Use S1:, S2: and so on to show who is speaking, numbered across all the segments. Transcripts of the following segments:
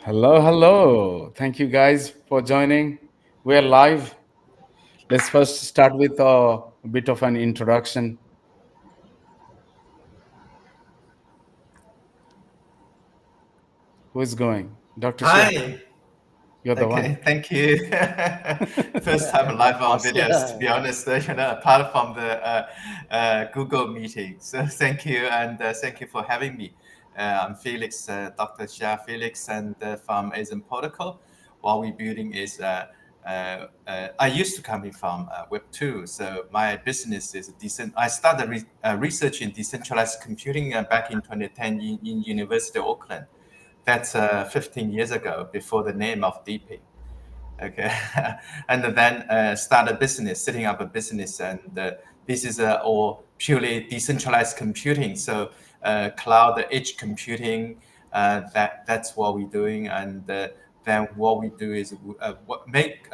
S1: Hello, hello. Thank you guys for joining. We're live. Let's first start with a bit of an introduction. Who is going? Dr. Shiv,
S2: Hi.
S1: you're the one.
S2: Okay, thank you. First time live on videos, to be honest, apart from the Google meeting. So thank you, and thank you for having me. I'm Felix, Dr. Xia Felix, and from Asian Protocol. What we're building is, I used to coming from Web2, so my business is decent. I started research in decentralized computing back in 2010 in University of Auckland. That's 15 years ago, before the name of DePIN. Okay, and then start a business, setting up a business, and this is all purely decentralized computing. So cloud edge computing, that's what we're doing, and then what we do is what make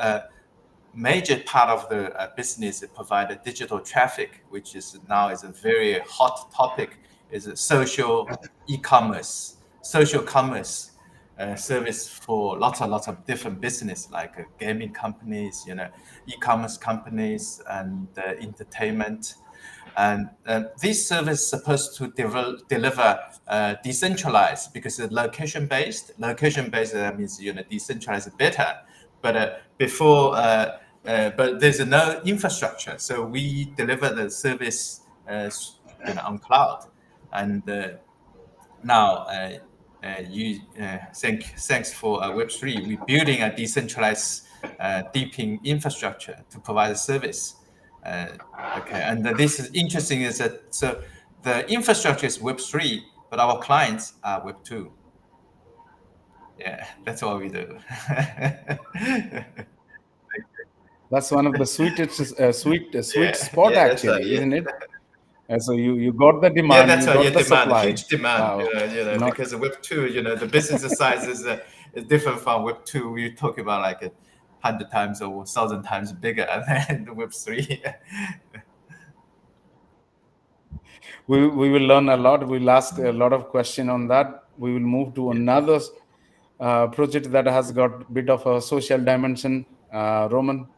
S2: major part of the business is provide a digital traffic, which is now is a very hot topic, is a social e-commerce, social commerce service for lots of different business like gaming companies, e-commerce companies, and entertainment. And this service is supposed to deliver decentralized, because it's location based. Location based means decentralized better, but but there's no infrastructure, so we deliver the service on cloud. And now thanks for Web3, we're building a decentralized DePIN infrastructure to provide a service. Okay, and this is interesting is that so the infrastructure is Web3, but our clients are Web2. Yeah, that's what we do.
S1: That's one of the sweetest, sweet
S2: Yeah,
S1: spot
S2: yeah, that's right.
S1: actually,
S2: Yeah.
S1: isn't it? So you got the
S2: Yeah,
S1: demand,
S2: that's
S1: you
S2: right. Yeah,
S1: got the
S2: demand,
S1: supply.
S2: huge demand.
S1: Wow. Not
S2: Because Web2, the business size is different from Web2. We talk about like 100 times or 1,000 times bigger than the Web3.
S1: we will learn a lot. We'll ask a lot of question on that. We will move to another project that has got a bit of a social dimension. Roman,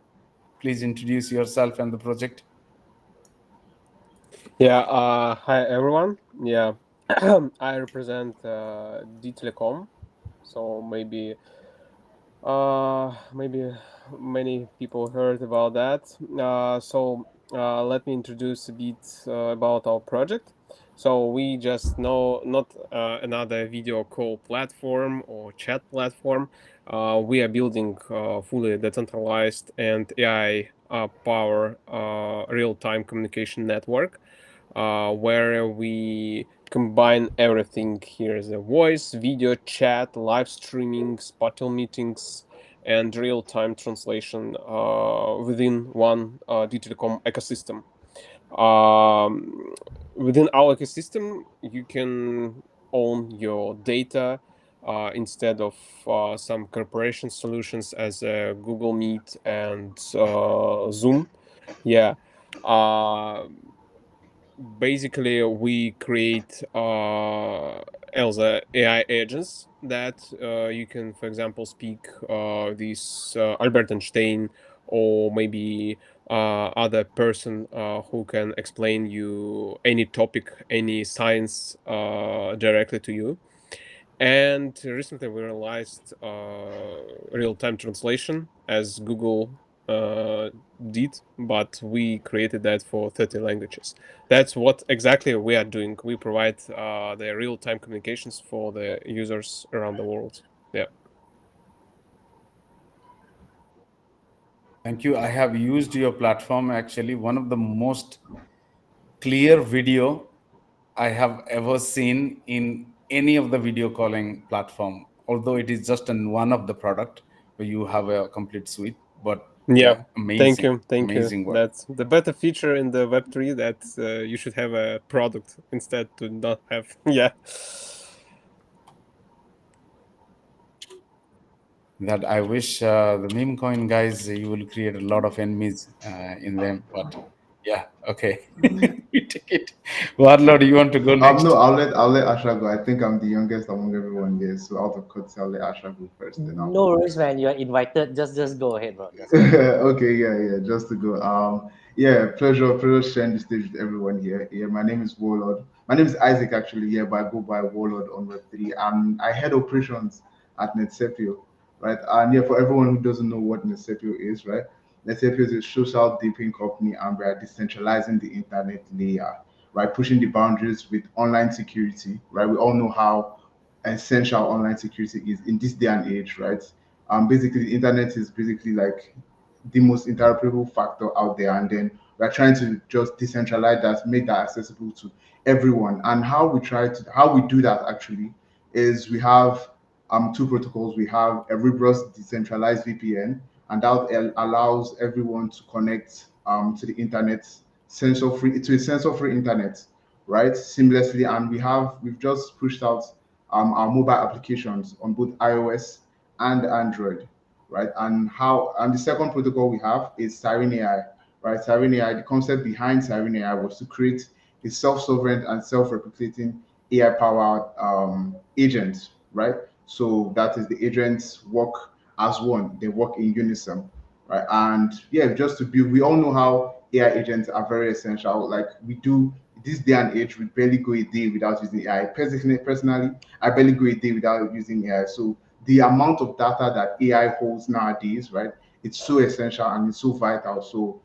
S1: please introduce yourself and the project.
S3: Yeah, hi everyone. Yeah, I represent D Telecom, so maybe many people heard about that. Let me introduce a bit about our project. So we just know not another video call platform or chat platform. We are building fully decentralized and AI power real-time communication network where we combine everything. Here is a voice, video, chat, live streaming, spatial meetings, and real-time translation within one Digitelecom ecosystem. Within our ecosystem, you can own your data instead of some corporation solutions as Google Meet and Zoom. Yeah. Uh, Basically we create ELSA AI agents that you can, for example, speak this Albert Einstein or maybe other person who can explain you any topic, any science directly to you. And recently we realized real-time translation as Google did, but we created that for 30 languages. That's what exactly we are doing. We provide the real-time communications for the users around the world. Yeah.
S1: Thank you. I have used your platform, actually one of the most clear video I have ever seen in any of the video calling platform, although it is just in one of the product where you have a complete suite. But
S3: Yeah.
S1: yeah,
S3: Thank
S1: amazing,
S3: you. Thank you.
S1: amazing work.
S3: That's the better feature in the Web3, that you should have a product instead to not have. Yeah.
S1: That I wish the meme coin guys, you will create a lot of enemies in them. But yeah, okay, we take it. Warlord, you want to go next?
S4: No, I'll let Asha go. I think I'm the youngest among everyone here, so out of courtesy, I'll let Asha go first. Then
S5: No worries, man. You are invited. Just go ahead, bro. Just go ahead.
S4: Okay, yeah, just to go. Yeah, pleasure sharing the stage with everyone here. Yeah, my name is Warlord. My name is Isaac actually. Yeah, but I go by Warlord on Web3. I head operations at Netsepio, right? And yeah, for everyone who doesn't know what Netsepio is, right? Netsepio is a social DePIN company, and we are decentralizing the internet layer, right? Pushing the boundaries with online security, right? We all know how essential online security is in this day and age, right? Basically the internet is basically like the most interoperable factor out there, and then we're trying to just decentralize that, make that accessible to everyone. And how we do that actually is we have two protocols. We have a rigorous decentralized VPN, and that allows everyone to connect to the internet to a sensor-free internet, right, seamlessly. And we've just pushed out our mobile applications on both iOS and Android, right? And the second protocol we have is Siren AI, right? Siren AI, the concept behind Siren AI was to create a self-sovereign and self-replicating AI-powered agent, right? So that is the agents work as one, they work in unison, right? And yeah, just to build, we all know how AI agents are very essential. Like we do this day and age, we barely go a day without using AI. Personally, I barely go a day without using AI. So the amount of data that AI holds nowadays, right? It's so essential and it's so vital. So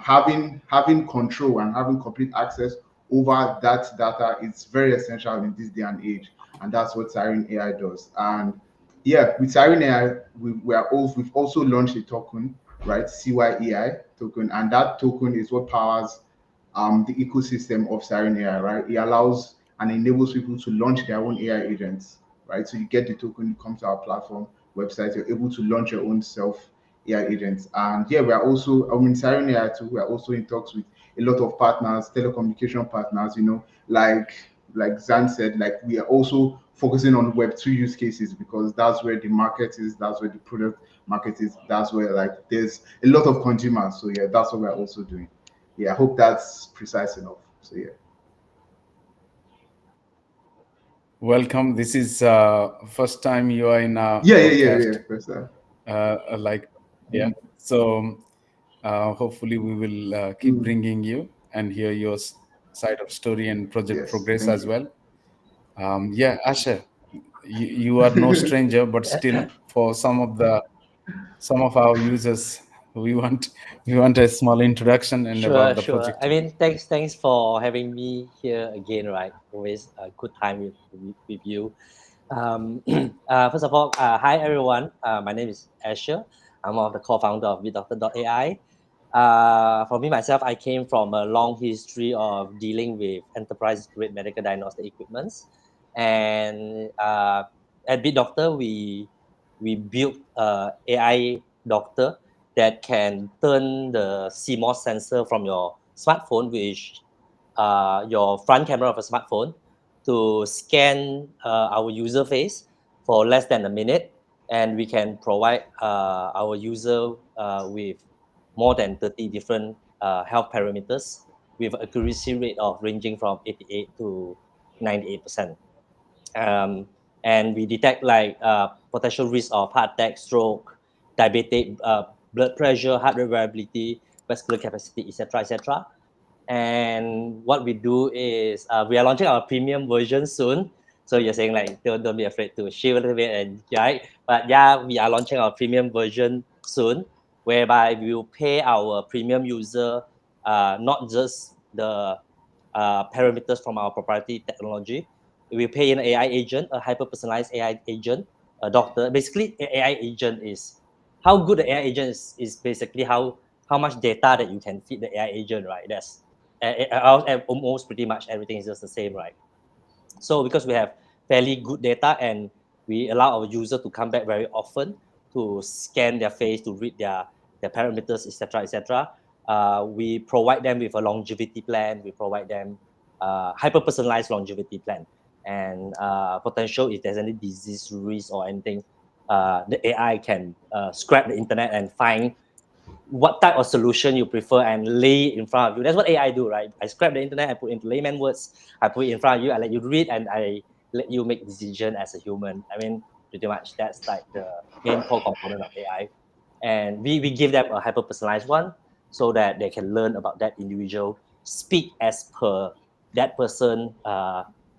S4: having control and having complete access over that data is very essential in this day and age, and that's what Siren AI does. And yeah, with Siren AI, we've also launched a token, right? CYEI token, and that token is what powers the ecosystem of Siren AI, right? It allows and enables people to launch their own AI agents, right? So you get the token, you come to our platform website, you're able to launch your own self AI agents. And yeah, we are also, I mean, Siren AI too, we are also in talks with a lot of partners, telecommunication partners, like Zan said, like we are also focusing on Web2 use cases because that's where the market is, that's where the product market is, that's where like there's a lot of consumers. So yeah, that's what we're also doing. Yeah, I hope that's precise enough. So yeah.
S1: Welcome. This is first time you are in a
S4: Yeah.
S1: podcast.
S4: First time.
S1: Like, yeah. So hopefully we will keep bringing you and hear your side of story and project
S4: Yes,
S1: progress
S4: thank
S1: as
S4: you.
S1: well. Yeah, Asher, you are no stranger, but still, for some of our users, we want a small introduction and about
S5: Sure,
S1: the
S5: sure.
S1: project.
S5: I mean, thanks for having me here again, right? Always a good time with you. First of all, hi everyone. My name is Asher. I'm one of the co-founder of VDoctor.ai. For me myself, I came from a long history of dealing with enterprise-grade medical diagnostic equipments, and at VDoctor, we built AI doctor that can turn the CMOS sensor from your smartphone, which your front camera of a smartphone, to scan our user face for less than a minute, and we can provide our user with more than 30 different health parameters with accuracy rate of ranging from 88 to 98%. And we detect like potential risk of heart attack, stroke, diabetic, blood pressure, heart rate variability, vascular capacity, etc., etc. And what we do is we are launching our premium version soon. So you're saying like don't be afraid to shift a little bit and right. But yeah, we are launching our premium version soon, whereby we will pay our premium user not just the parameters from our proprietary technology. We pay an AI agent, a hyper personalized AI agent, a doctor. Basically, an AI agent is how good the AI agent is basically how much data that you can feed the AI agent, right? That's almost pretty much everything is just the same, right? So because we have fairly good data and we allow our user to come back very often to scan their face, to read their parameters, etc., etc., we provide them with a longevity plan. We provide them hyper personalized longevity plan, and potential if there's any disease risk or anything, the AI can scrap the internet and find what type of solution you prefer and lay it in front of you. That's what AI do, right? I scrap the internet, I put into layman words, I put it in front of you, I let you read, and I let you make decision as a human. I mean, pretty much that's like the main core component of AI. And we give them a hyper personalized one so that they can learn about that individual, speak as per that person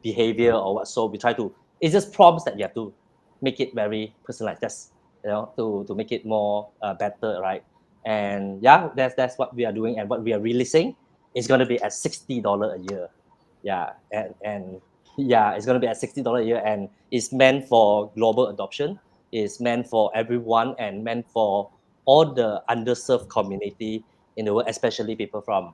S5: behavior or what. So we try to, it's just prompts that you have to make it very personalized. That's, to make it more better, right? And yeah, that's what we are doing, and what we are releasing is going to be at $60 a year. Yeah, and yeah, it's going to be at $60 a year, and it's meant for global adoption. It's meant for everyone and meant for all the underserved community in the world, especially people from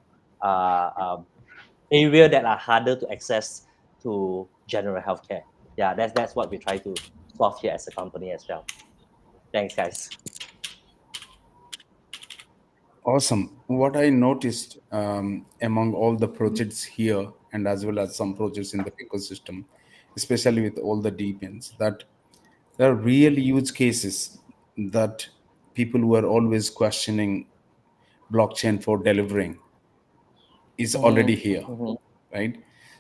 S5: area that are harder to access to general healthcare. Yeah, that's what we try to solve here as a company as well. Thanks, guys.
S1: Awesome. What I noticed among all the projects here, and as well as some projects in the ecosystem, especially with all the DePINs, that there are real use cases that people were always questioning blockchain for delivering is already here, right?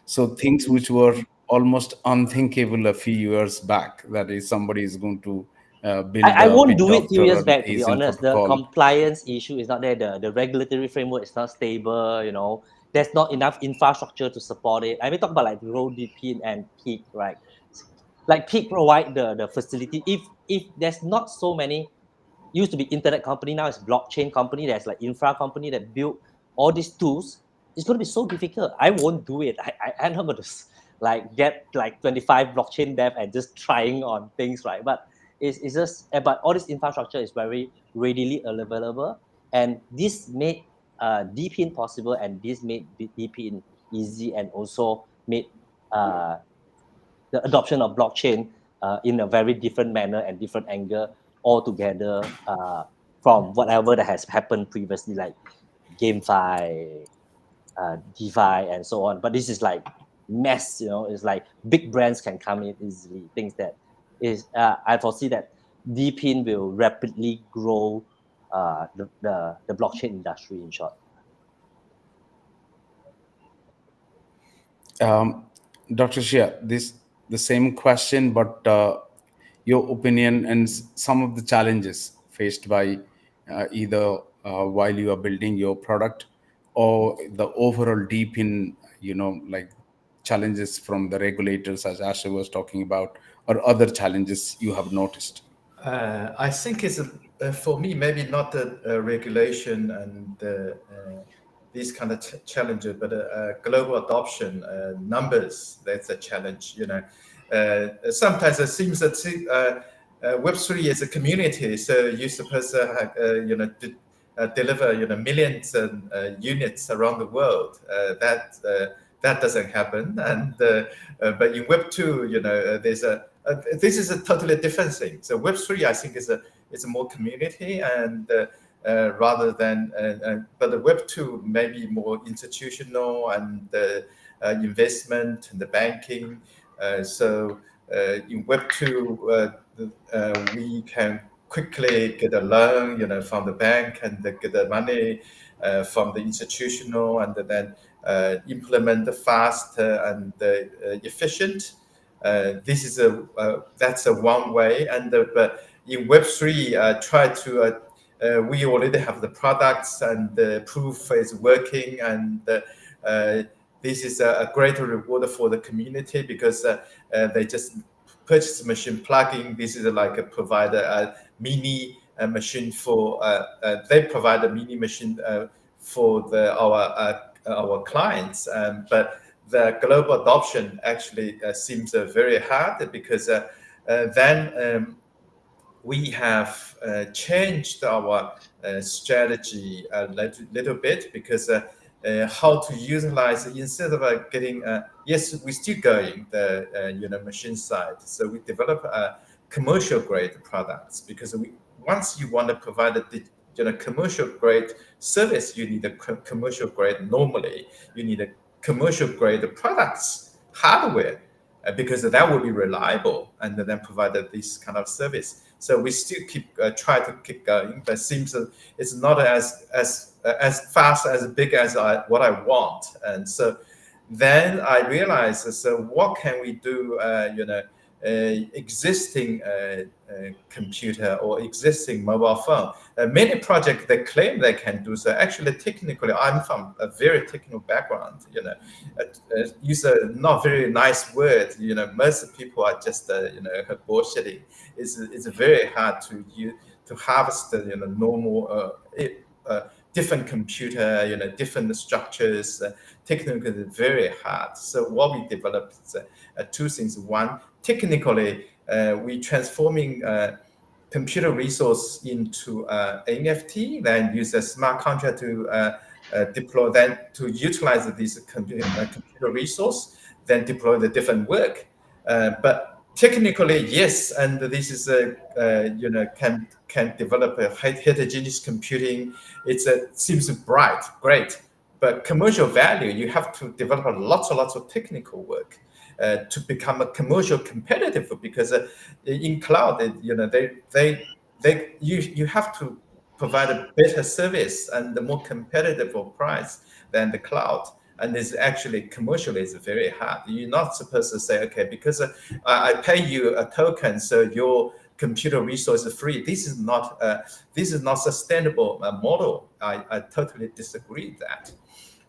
S1: So things which were almost unthinkable a few years back, that is somebody is going to build
S5: I
S1: a
S5: won't
S1: bit
S5: do it few
S1: doctor
S5: years
S1: or
S5: back, to be
S1: agent
S5: honest. The
S1: protocol.
S5: compliance issue is not there. The regulatory framework is not stable, There's not enough infrastructure to support it. I mean, talk about like Growww, DePIN, and peaq, right? Like peaq provide the facility. If there's not so many, used to be internet company, now it's blockchain company, there's like infra company that build all these tools, it's going to be so difficult. I won't do it. I'm not going to like get like 25 blockchain dev and just trying on things, right? But it's just, but all this infrastructure is very readily available, and this made DePIN possible, and this made DePIN easy, and also made the adoption of blockchain in a very different manner and different angle altogether from whatever that has happened previously, like GameFi, DeFi, and so on. But this is like mess, it's like big brands can come in easily. Things that is, I foresee that DePIN will rapidly grow the blockchain industry, in short.
S1: Dr. Shia, the same question, but your opinion and some of the challenges faced by either while you are building your product or the overall deep in, like challenges from the regulators, as Asher was talking about, or other challenges you have noticed.
S2: I think it's for me maybe not the regulation and these kind of challenges, but global adoption numbers. That's a challenge. Sometimes it seems that Web3 is a community, so you're supposed to deliver millions of units around the world. That doesn't happen. And but in Web2, there's this is a totally different thing. So Web3, I think, is a more community, and rather than but the Web2 may be more institutional and investment and the banking. So in Web2, we can quickly get a loan, from the bank, and get the money from the institutional, and then implement fast and efficient. This is that's a one way, and but in Web3, try to we already have the products, and the proof is working, and this is a greater reward for the community, because they just purchase machine plugin. This is like a provider a mini machine for they provide a mini machine for our clients, but the global adoption actually seems very hard, because then we have changed our strategy a little bit, because how to utilize, instead of getting yes, we're still going the machine side, so we develop commercial grade products, because once you want to provide a commercial grade service, you need a commercial grade, normally you need a commercial grade products, hardware, because that would be reliable and then provided this kind of service. So we still keep try to keep going, but seems it's not as fast as big as what I want. And so then I realized, so what can we do? Existing computer or existing mobile phone. Many projects they claim they can do so. Actually, technically, I'm from a very technical background. Use a not very nice word. Most people are just bullshitting. It's very hard to harvest normal different computer, different structures. Technically, it's very hard. So what we developed is two things. One, technically, we transforming computer resource into NFT, then use a smart contract to deploy, then to utilize this computer resource, then deploy the different work. But technically, yes, and this is can develop a heterogeneous computing. It seems bright, great, but commercial value, you have to develop lots of technical work to become a commercial competitive, because in cloud, you have to provide a better service and a more competitive price than the cloud. And it's actually commercially it's very hard. You're not supposed to say, okay, because I pay you a token, so your computer resource is free. This is not sustainable model. I totally disagree with that.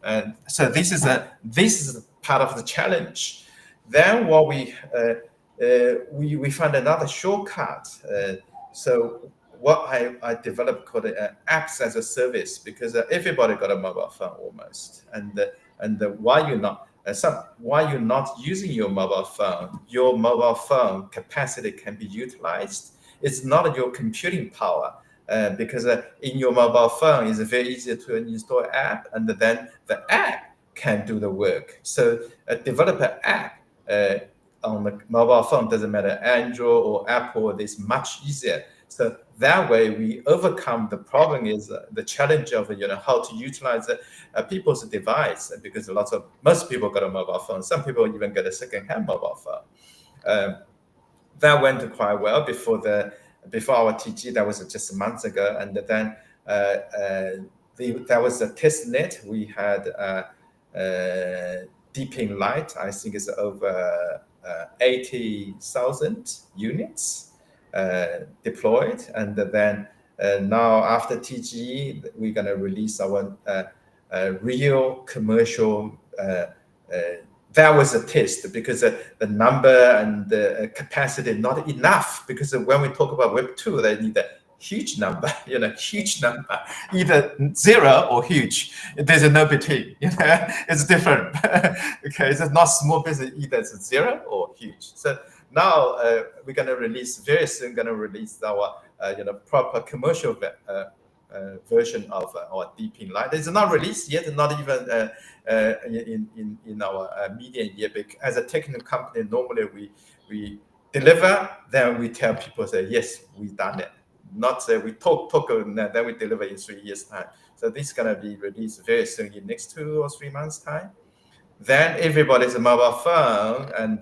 S2: And so this is part of the challenge. Then what we find another shortcut. So what I developed called apps as a service, because everybody got a mobile phone almost, and why you're not using your mobile phone capacity can be utilized. It's not your computing power. Because in your mobile phone, it's very easy to install app, and then the app can do the work. So develop an app on the mobile phone, doesn't matter Android or Apple, it's much easier. So that way we overcome the problem is the challenge of how to utilize people's device, because most people got a mobile phone. Some people even get a second-hand mobile phone. That went quite well before our TG. That was just months ago, and then that was a test net. We had DePIN Lite. I think it's over 80,000 units deployed, and then now after TG, we're gonna release our real commercial. That was a test, because the number and the capacity not enough, because when we talk about Web 2, they need a huge number, huge number, either zero or huge. There's no between, it's different. Okay, it's not small business, either it's zero or huge. So now we're gonna release very soon. Gonna release our proper commercial version of our DePIN Lite. It's not released yet, not even in our media yet. As a technical company, normally we deliver, then we tell people, say yes, we've done it. Not say we talk, then we deliver in 3 years' time. So this is gonna be released very soon, in next 2 or 3 months' time. Then everybody's a mobile phone, and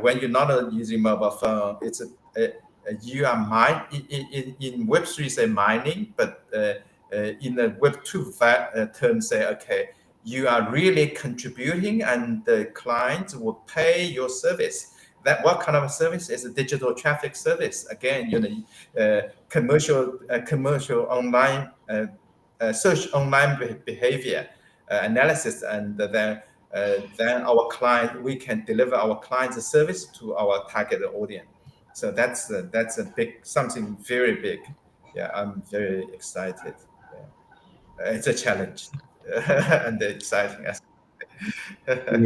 S2: when you're not using mobile phone, it's you are in Web3 say mining, but in the Web2 term say, okay, you are really contributing, and the clients will pay your service. That what kind of a service is a digital traffic service? Again, commercial online search online behavior analysis, and then our client, we can deliver our clients a service to our target audience. So that's a big, something very big. Yeah, I'm very excited. Yeah. It's a challenge and exciting.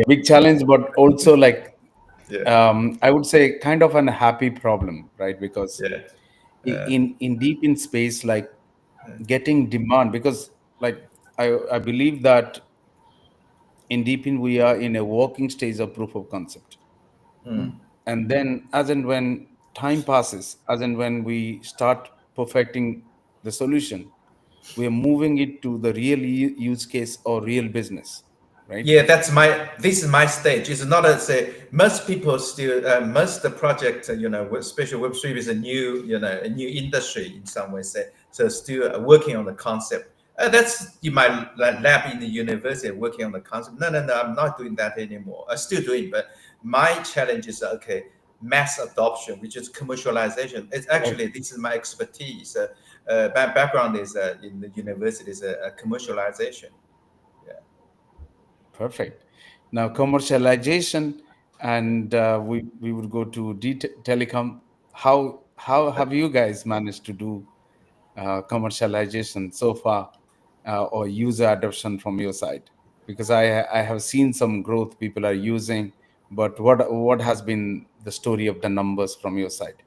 S1: Big challenge, but also like
S2: Yeah.
S1: I would say kind of an happy problem, right? Because
S2: Yeah.
S1: in deep in space, like getting demand, because like I believe that in DePIN we are in a working stage of proof of concept. And then as and when time passes, as and when we start perfecting the solution, we are moving it to the real use case or real business. right?
S2: Yeah, this is my stage. It's not a say most people still most the project especially Web3 is a new a new industry in some way, say, so still working on the concept. That's in my lab in the university working on the concept. No, I'm not doing that anymore. I'm still doing, but my challenge is mass adoption, which is commercialization. It's actually this is my expertise. My background is in the university is commercialization.
S1: Perfect. Now commercialization, and we would go to telecom. How have you guys managed to do commercialization so far, or user adoption from your side? Because I have seen some growth people are using, but what has been the story of the numbers from your side?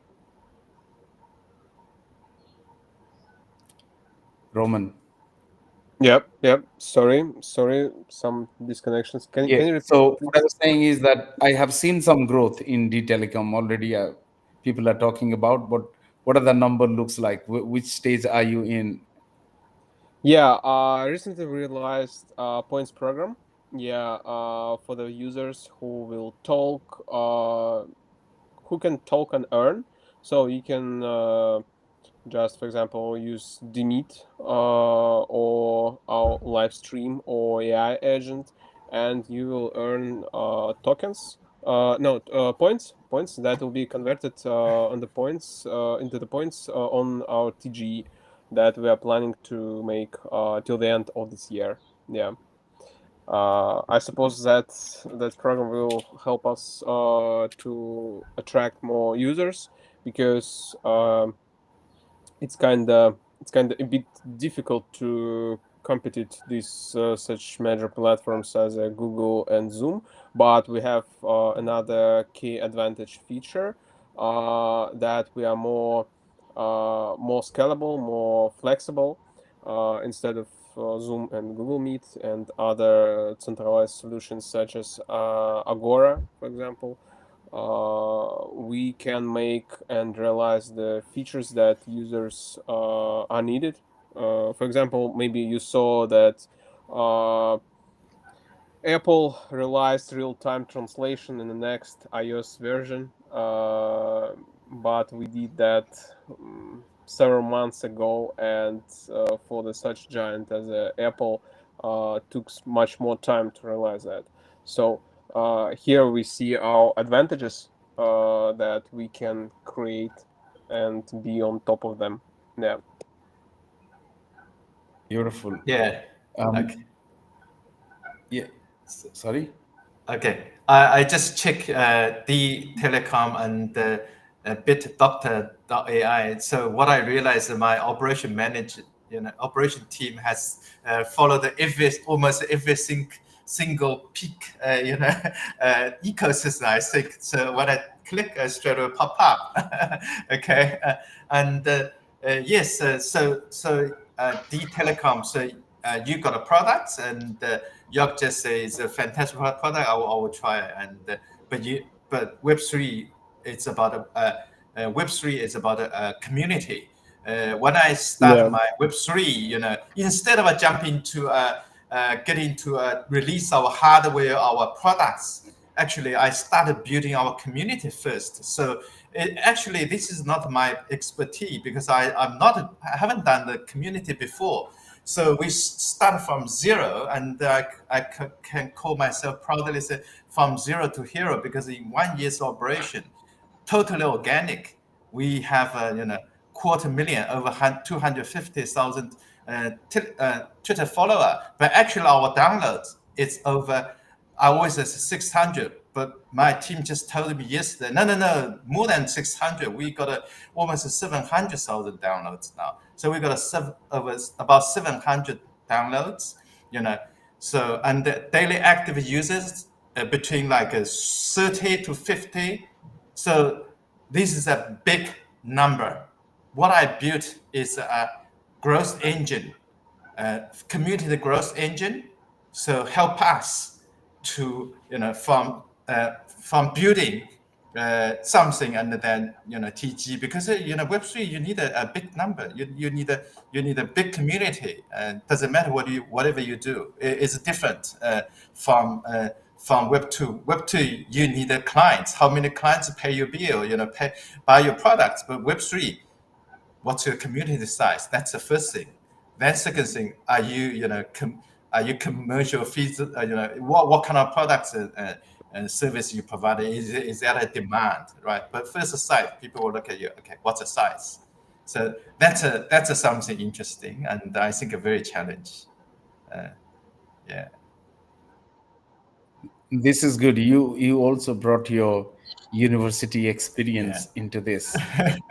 S1: Roman.
S3: Yep. Sorry, some disconnections. Can
S1: Yeah.
S3: you repeat,
S1: So what I
S3: please?
S1: was saying is that I have seen some growth in telecom already. People are talking about, but what are the number looks like? Which stage are you in?
S3: Yeah, I recently realized points program. Yeah, for the users who will talk, who can talk and earn. So you can just, for example, use Dmeet or our live stream or AI agent, and you will earn tokens. No, points that will be converted on the points into the points on our TG that we are planning to make till the end of this year. Yeah. I suppose that program will help us to attract more users because it's kind of a bit difficult to compete these such major platforms as Google and Zoom, but we have another key advantage feature that we are more scalable, more flexible instead of Zoom and Google Meet and other centralized solutions such as Agora, for example. We can make and realize the features that users are needed. For example, maybe you saw that Apple realized real-time translation in the next iOS version, but we did that several months ago, and for the such giant as Apple, took much more time to realize that. So here we see our advantages that we can create and be on top of them. Yeah.
S1: Beautiful.
S2: Yeah. Okay.
S1: Yeah. Sorry.
S2: Okay. I just check the telecom and bitdoctor.ai. So what I realized, my operation manager, operation team has followed almost every single peak, ecosystem. I think so. When I click, straight away pop up. Okay, and yes. The telecom. So you got a product, and York just says it's a fantastic product. I will try it. And but Web3 it's about Web3 is about a community. When I started
S3: Yeah.
S2: my Web3, instead of jumping to getting to release our hardware, our products, actually I started building our community first. So actually this is not my expertise because I haven't done the community before. So we start from zero, and I can call myself proudly say from zero to hero, because in 1 year's operation, totally organic, we have 250,000 over 250,000 Twitter follower, but actually our downloads it's over. I always say 600, but my team just told me yesterday, no, more than 600. We got almost 700,000 downloads now. So we got about 700 downloads, So, and the daily active users between like 30 to 50. So this is a big number. What I built is a growth engine, community growth engine. So help us to from building something and then TG, because Web3 you need a big number, you need a big community, and doesn't matter whatever you do, it's different from Web2. Web2 you need a clients, how many clients pay your bill, buy your products. But Web3, what's your community size? That's the first thing. Then second thing, are you commercial fees? What kind of products and service you provide? Is that a demand, right? But first size, people will look at you. Okay, what's the size? So that's a something interesting, and I think a very challenge. Yeah.
S1: This is good. You also brought your university experience into this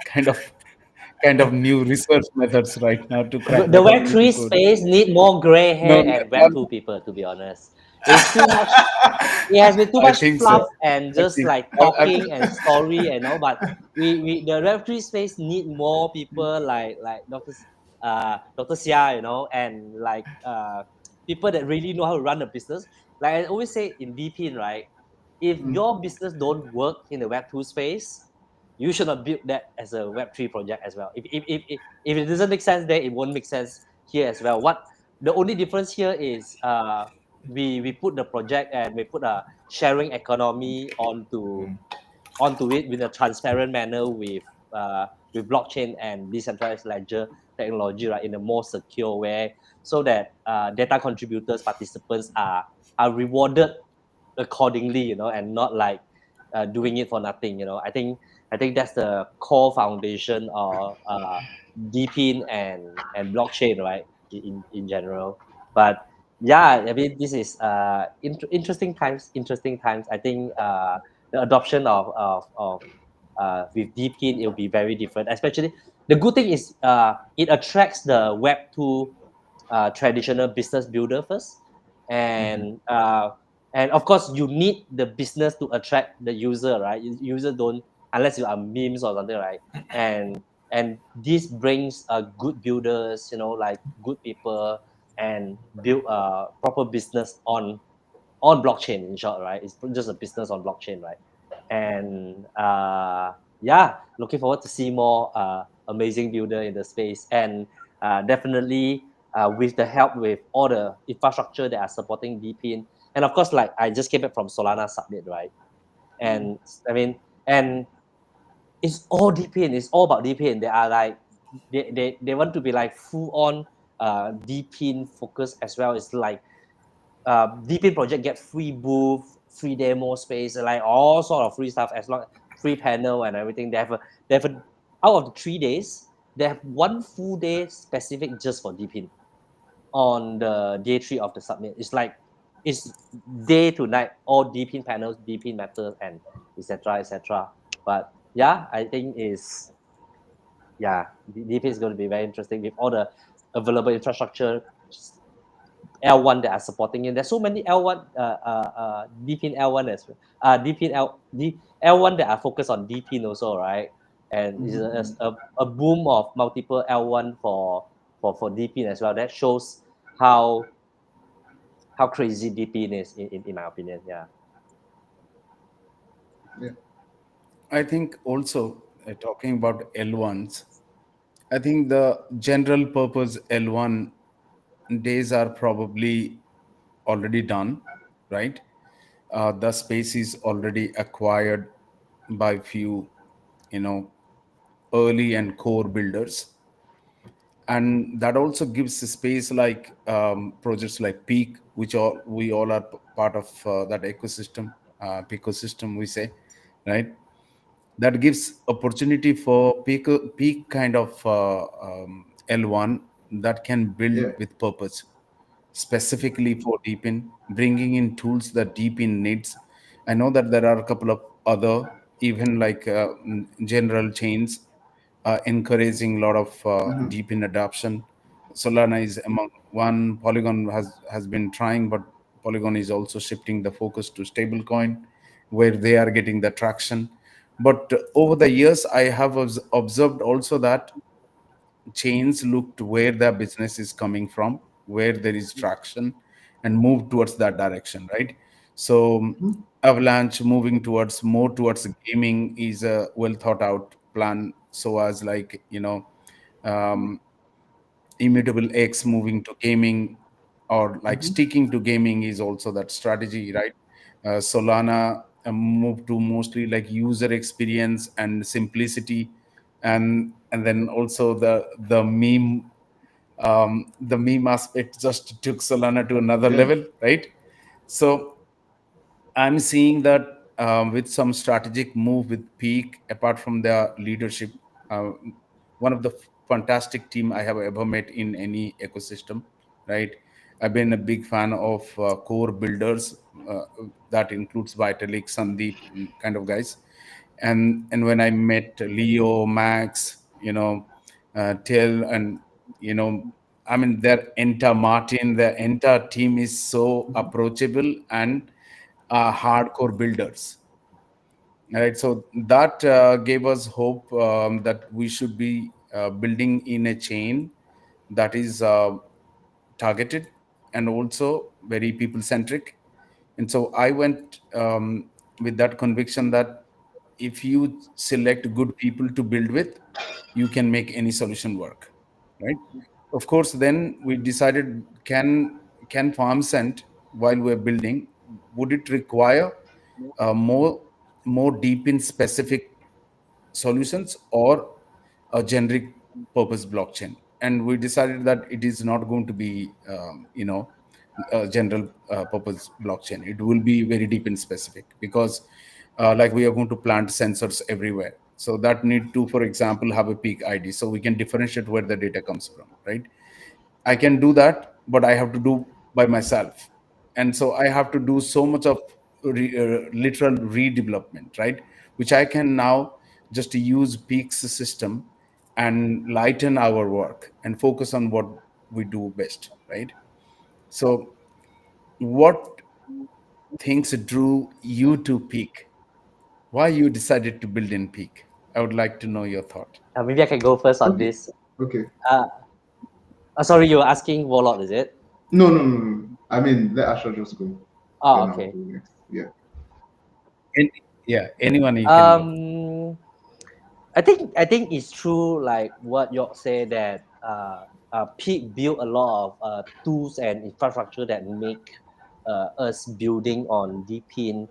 S1: kind of new research methods right now to crack
S5: The
S1: the
S5: Web3
S1: community code.
S5: space need more gray hair
S1: No,
S5: and Web2 people, to be honest. It's too much. It has been too
S1: I
S5: much
S1: think
S5: fluff
S1: so.
S5: and
S1: I
S5: just
S1: think
S5: like talking and story and all. But we the Web3 space need more people like Dr. Xia, and like people that really know how to run a business. Like I always say in DePIN, right? If your business don't work in the Web2 space, you should not build that as a Web3 project as well. If it doesn't make sense there, it won't make sense here as well. What the only difference here is we put the project and we put a sharing economy onto it with a transparent manner with blockchain and decentralized ledger technology, right, in a more secure way, so that data contributors, participants are rewarded accordingly, and not like doing it for nothing. I think that's the core foundation of DePIN and blockchain, right, in general. But yeah, I mean, this is interesting times. Interesting times. I think the adoption of with DePIN, it will be very different. Especially the good thing is it attracts the Web2 traditional business builder first, and of course you need the business to attract the user, right? User don't, unless you are memes or something, right? And this brings good builders, like good people, and build a proper business on blockchain, in short, right? It's just a business on blockchain, right? And yeah, looking forward to see more amazing builder in the space, and definitely with the help with all the infrastructure that are supporting DePIN. And of course, like I just came back from Solana Summit, right? And I mean, and it's all DePIN. It's all about DePIN. They are like they want to be like full on DePIN focus as well. It's like DePIN project get free booth, free demo space, like all sort of free stuff, as long free panel and everything. They have out of the 3 days, they have one full day specific just for DePIN on the day 3 of the summit. It's like it's day to night, all DePIN panels, DePIN matters, and etc. But yeah, I think DePIN is going to be very interesting with all the available infrastructure L1 that are supporting it. There's so many L1 DePIN L1 as well. L1 that are focused on DePIN also, right? And it's a boom of multiple L1 for DePIN as well. That shows how crazy DePIN is in my opinion. Yeah.
S1: I think also talking about L1s, I think the general purpose L1 days are probably already done, right? The space is already acquired by few, early and core builders, and that also gives a space like projects like peaq, which we all are part of that ecosystem, peaqosystem we say, right? That gives opportunity for peak kind of L1 that can build
S4: Yeah.
S1: with purpose, specifically for DePIN, bringing in tools that DePIN needs. I know that there are a couple of other, even like general chains, encouraging a lot of DePIN adoption. Solana is among one. Polygon has been trying, but Polygon is also shifting the focus to stablecoin, where they are getting the traction. But over the years, I have observed also that chains look to where their business is coming from, where there is traction, and move towards that direction, right? So Avalanche moving towards more towards gaming is a well thought out plan, so as like um, Immutable X moving to gaming, or like
S4: Mhm.
S1: sticking to gaming is also that strategy, right? Solana moved to mostly like user experience and simplicity, and then also the meme aspect just took Solana to another
S4: Yeah.
S1: level, right? So I'm seeing that with some strategic move with Peak, apart from their leadership, uh, one of the fantastic team I have ever met in any ecosystem, right? I've been a big fan of core builders. That includes Vitalik, Sandeep, kind of guys. And when I met Leo, Max, Till, and you know, I mean, their entire Martin, their entire team is so approachable and hardcore builders. Right, so that gave us hope that we should be building in a chain that is targeted and also very people centric. And so I went with that conviction that if you select good people to build with, you can make any solution work, right? Of course, then we decided, can FarmSend, while we're building, would it require more deep in specific solutions or a generic purpose blockchain? And we decided that it is not going to be a general purpose blockchain. It will be very deep in specific, because like we are going to plant sensors everywhere, so that need to, for example, have a peak ID so we can differentiate where the data comes from, right? I can do that, but I have to do by myself. And so I have to do so much of literal redevelopment, right? Which I can now just use Peak's system and lighten our work and focus on what we do best, right? So, what things drew you to Peak? Why you decided to build in Peak? I would like to know your thought.
S5: Maybe I can go first on
S4: Okay.
S5: this.
S4: Okay.
S5: Uh, sorry, you were asking Warlord, is it?
S4: No, no, no, no. I mean, let Asha just go.
S5: Oh,
S4: Then I'll
S5: okay.
S4: go next. Yeah.
S1: Any, yeah, anyone you can go.
S5: I think it's true, like what York said, that Peak built a lot of tools and infrastructure that make us building on DePIN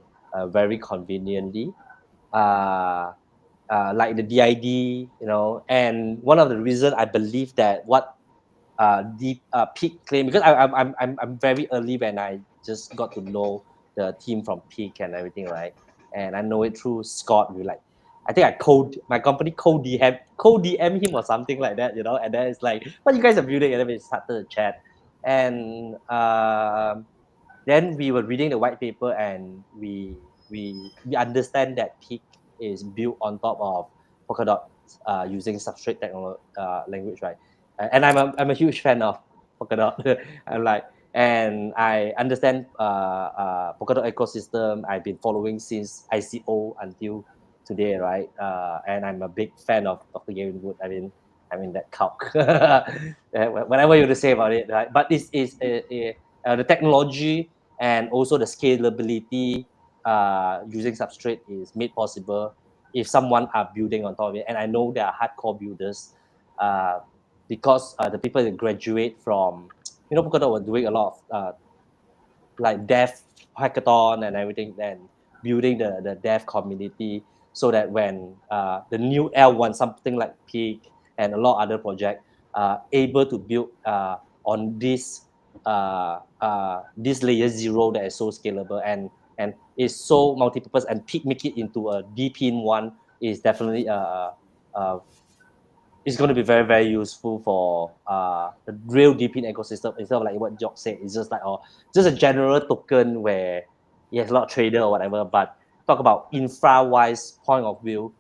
S5: very conveniently. Uh, like the DID, and one of the reasons I believe that what the Peak claim, because I'm very early when I just got to know the team from Peak and everything, right? And I know it through Scott. We like, I think I code my company code DM him or something like that, and then it's like, what you guys are building, and then we started to chat, and then we were reading the white paper, and we understand that Peak is built on top of Polkadot using substrate technology language, right? And I'm a huge fan of Polkadot. I'm like, and I understand Polkadot ecosystem. I've been following since ICO until today, right? And I'm a big fan of Dr. Gavin Wood. I'm in that cult. Whatever you want to say about it, right? But this is the technology and also the scalability using substrate is made possible if someone are building on top of it. And I know there are hardcore builders uh, because the people that graduate from, Polkadot were doing a lot of like dev hackathon and everything, and building the dev community, so that when the new L1, something like Peak and a lot of other project able to build on this layer zero that is so scalable and is so multi-purpose, and Peak make it into a DePIN one is definitely uh, it's going to be very, very useful for the real DePIN ecosystem, instead of like what Jock said. It's just like just a general token where it has a lot of trader or whatever. But talk about infra wise point of view,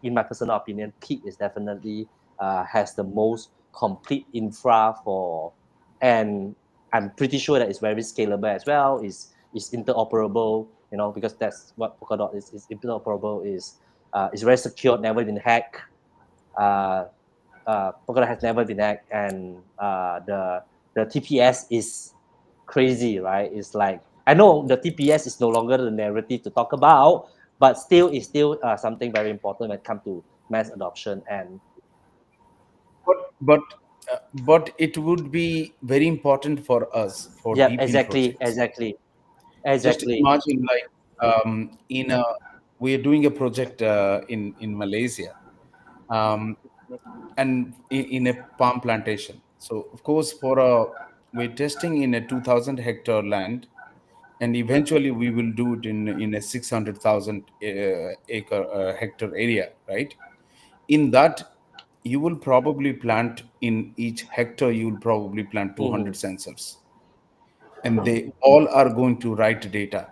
S5: in my personal opinion, Peak is definitely has the most complete infra for, and I'm pretty sure that it's very scalable as well. Is interoperable, because that's what Polkadot is interoperable, is very secure, never been hacked. uh, Polkadot has never been hacked, and the TPS is crazy, right? It's like I know the TPS is no longer the narrative to talk about, but still it's still something very important when it comes to mass adoption. And
S1: but but but it would be very important for us for
S5: yeah,
S1: DePIN
S5: exactly,
S1: projects. Just
S5: exactly.
S1: imagine, like, in a we're doing a project in Malaysia, um, and in a palm plantation. So of course, we're testing in a 2,000 hectare land, and eventually we will do it in a 600,000 acre hectare area, right? In that, you will probably plant, in each hectare you will probably plant 200
S5: Mhm.
S1: sensors, and they all are going to write data.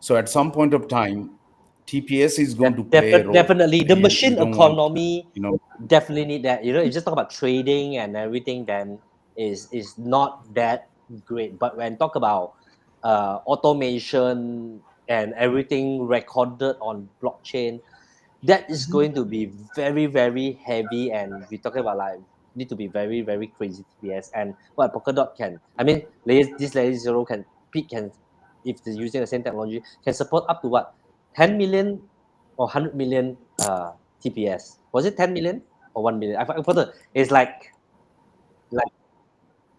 S1: So at some point of time, TPS is going to play a role.
S5: Definitely, the
S1: You
S5: machine
S1: don't want,
S5: economy
S1: you know,
S5: definitely need that. You just talk about trading and everything, then is not that great. But when talk about automation and everything recorded on blockchain, that is going to be very very heavy, and we're talking about like need to be very very crazy TPS. And what Polkadot can, I mean, this layer zero can peak can, if they're using the same technology, can support up to what, 10 million or 100 million TPS. Was it 10 million or 1 million? I forgot. It's like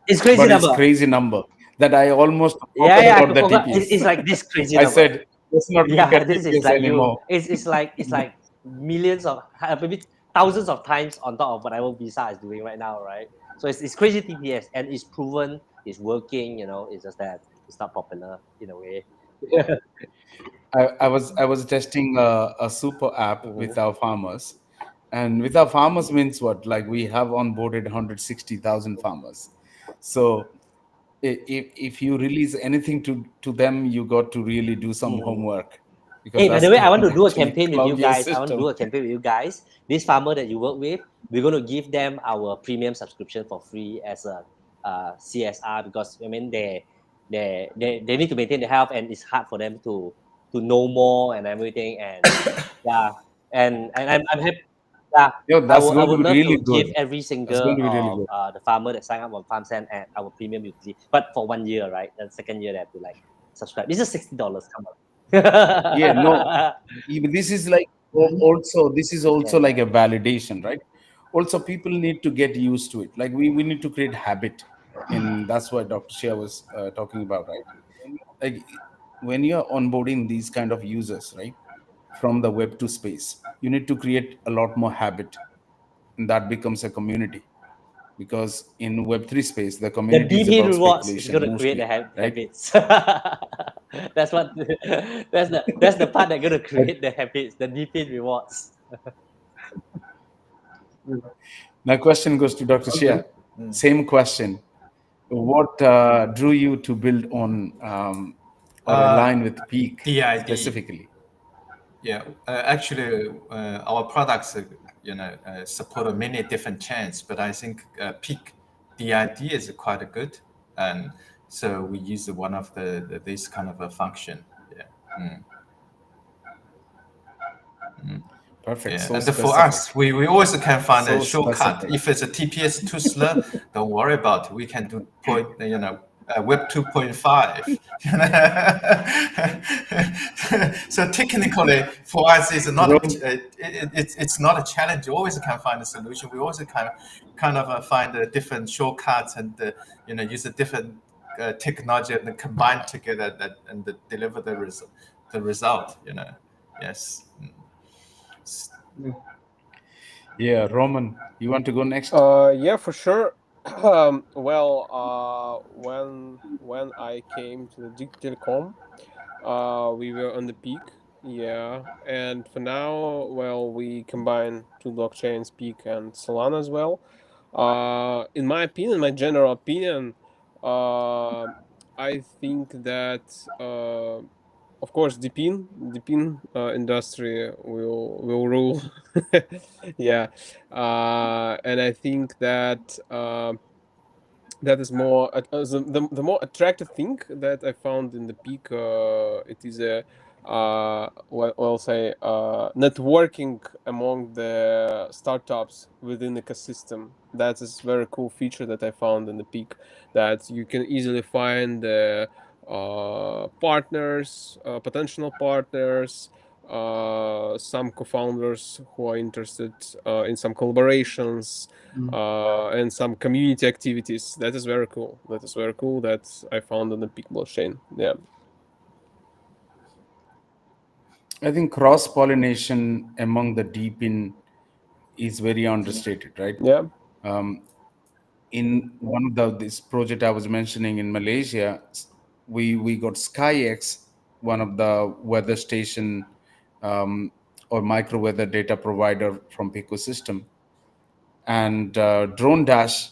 S5: it's crazy
S1: but it's
S5: number.
S1: crazy number that I almost
S5: Yeah,
S1: forgot
S5: yeah,
S1: about the
S5: forgot.
S1: TPS.
S5: It's like this crazy
S1: I
S5: number.
S1: said, let's not look
S5: Yeah,
S1: at
S5: this is
S1: TPS
S5: like you.
S1: anymore.
S5: It's like millions of, maybe thousands of times on top of whatever Visa is doing right now, right? So it's crazy TPS, and it's proven, it's working. It's just that it's not popular in a way.
S1: I was testing a super app
S5: Mhm.
S1: with our farmers, and with our farmers means what? Like, we have onboarded 160,000 farmers. So if you release anything to them, you got to really do some
S5: Mhm.
S1: homework, because
S5: Hey, by
S1: that's
S5: the way, I want
S1: going
S5: to
S1: to
S5: do a
S1: actually
S5: campaign with you
S1: clog your
S5: guys. I want to
S1: system.
S5: do a campaign with you guys. This farmer that you work with, we're going to give them our premium subscription for free as a CSR, because I mean they need to maintain their health, and it's hard for them to know more and everything. And yeah, and I'm happy. Yeah,
S1: Yeah, that's
S5: I
S1: going to
S5: would
S1: be
S5: love
S1: really
S5: to
S1: good.
S5: give every
S1: That's
S5: single
S1: going to be really
S5: of
S1: good.
S5: the farmer that sign up on FarmSend at our premium utility, but for 1 year, right? The second year they have to like subscribe. This is $60. Come
S1: Yeah, no,
S5: on.
S1: even this is like, also, this is
S5: Yeah,
S1: also like
S5: yeah.
S1: a validation, right? Also, people need to get used to it. Like, we need to create habit, and that's what Dr. Shia was talking about, right? Like, when you're onboarding these kind of users, right, from the web to space, you need to create a lot more habit, and that becomes a community. Because in web3 space, the
S5: The
S1: community is
S5: DP
S1: about
S5: rewards is
S1: speculation
S5: gonna create the
S1: mostly, right?
S5: habits. That's what that's the part that's gonna create the habits. The DP rewards.
S1: Now, question goes to Dr.
S4: Okay.
S1: Shia. Same question. What drew you to build on, or align with peaq
S2: DID.
S1: specifically?
S2: Yeah, actually, our products, support many different chains, but I think peaq DID is quite good, and so we use one of this kind of a function. Yeah.
S1: Perfect.
S2: Yeah,
S1: So
S2: and for us,
S1: specific.
S2: we also can find a
S1: So
S2: shortcut.
S1: specific.
S2: If it's a TPS too slow, don't worry about it. We can do Web 2.5. So technically, for us, it's not
S1: Rom-
S2: it's not a challenge. You always can find a solution. We also can kind of find different shortcuts and use a different technology and combine together and deliver the result. Yes.
S1: Yeah, Roman, you want to go next?
S3: Yeah, for sure. Well, when I came to the telecom, we were on the peak. Yeah, and for now, well, we combine two blockchains, peak and Solana as well. In my opinion, my general opinion, uh, I think that of course DePIN industry will rule. Yeah, and I think that that is more the more attractive thing that I found in the peak. It is a well, I'll say networking among the startups within the ecosystem. That is very cool feature that I found in the peak, that you can easily find partners, potential partners, some co-founders who are interested in some collaborations, and some community activities. That is very cool. That is very cool that I found on the peaq blockchain. Yeah.
S1: I think cross pollination among the DePIN is very understated, right?
S3: Yeah.
S1: In one of this project I was mentioning in Malaysia, we got SkyX, one of the weather station or micro weather data provider from ecosystem, and Drone Dash,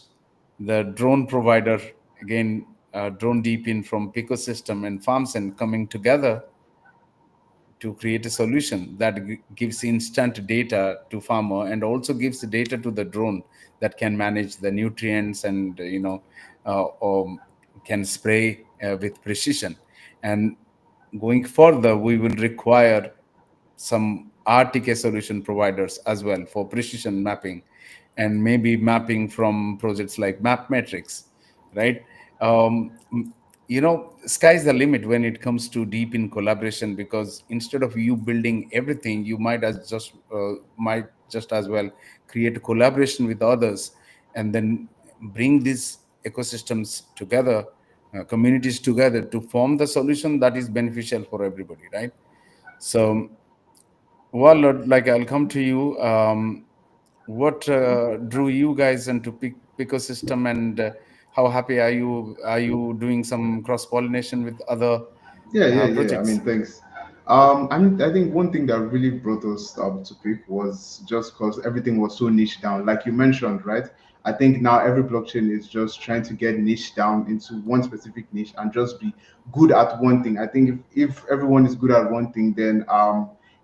S1: the drone provider, again drone DePIN from ecosystem and FarmSense coming together to create a solution that gives instant data to farmer and also gives the data to the drone that can manage the nutrients and or can spray with precision. And going further, we will require some RTK solution providers as well for precision mapping, and maybe mapping from projects like Mapmetrics, right? Um, Sky's the limit when it comes to deep in collaboration, because instead of you building everything, you might just as well create a collaboration with others, and then bring these ecosystems together, communities together to form the solution that is beneficial for everybody, right? So, well, like I'll come to you. What drew you guys into ecosystem, and how happy are you? Are you doing some cross pollination with other
S4: Yeah. I mean,
S1: projects?
S4: thanks. I think one thing that really brought us to pick was just because everything was so niche down, like you mentioned, right? I think now every blockchain is just trying to get niche down into one specific niche and just be good at one thing. I think if everyone is good at one thing, then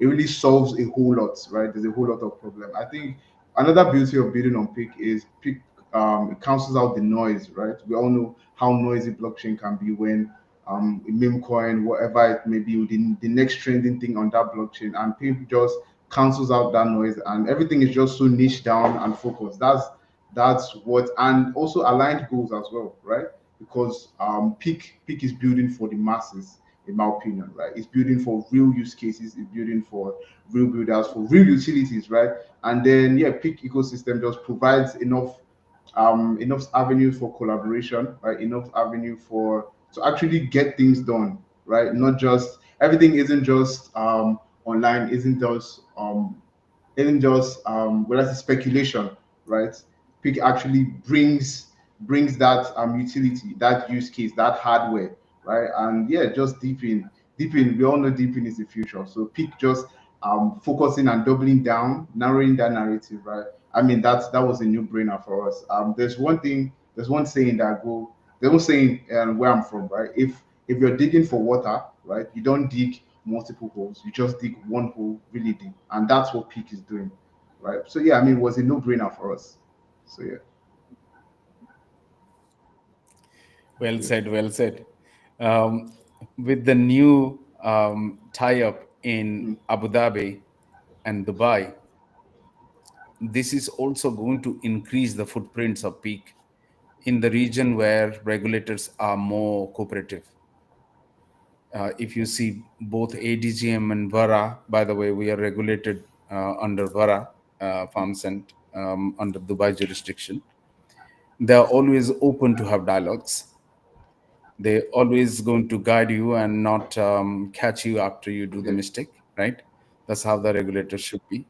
S4: it really solves a whole lot, right? There's a whole lot of problem. I think another beauty of building on Peak is Peak it cancels out the noise, right? We all know how noisy blockchain can be when a meme coin, whatever it may be, within the next trending thing on that blockchain, and Pimp just cancels out that noise, and everything is just so niche down and focused. That's what, and also aligned goals as well, right? Because Peak is building for the masses, in my opinion, right? It's building for real use cases, it's building for real builders, for real utilities, right? And then yeah, Peak ecosystem just provides enough avenues for collaboration, right? Enough avenue for to actually get things done, right? Not just everything isn't just online, isn't just well, that's speculation, right? Pick actually brings that utility, that use case, that hardware, right? And yeah, just deep in. We all know deep in is the future. So pick just focusing and doubling down, narrowing that narrative, right? I mean, that was a new brainer for us. There's one saying that go. There's one saying where I'm from, right? If you're digging for water, right, you don't dig multiple holes. You just dig one hole really deep, and that's what Peak is doing, right? So yeah, I mean, it was a no-brainer for us. So yeah,
S1: Well said, well said. Um, with the new tie-up in Abu Dhabi and Dubai, this is also going to increase the footprints of peak in the region where regulators are more cooperative. If you see both ADGM and VARA, by the way, we are regulated under VARA, Farms and under Dubai jurisdiction. They are always open to have dialogues. They always going to guide you and not catch you after you do the
S4: okay,
S1: mistake, right? That's how the regulator should be.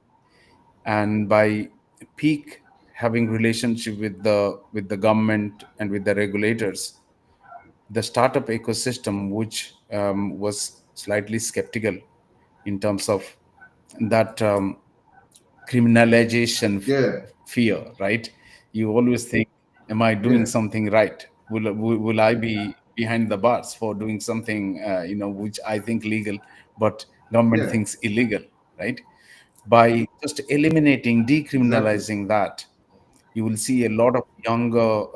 S1: And by peak having relationship with the government and with the regulators, the startup ecosystem, which was slightly skeptical in terms of that criminalization
S4: yeah,
S1: fear, right? You always think, am I doing
S4: yeah,
S1: something right? Will I be behind the bars for doing something, which I think legal, but government
S4: yeah,
S1: thinks illegal, right? By just eliminating,
S4: exactly,
S1: decriminalizing that, you will see a lot of younger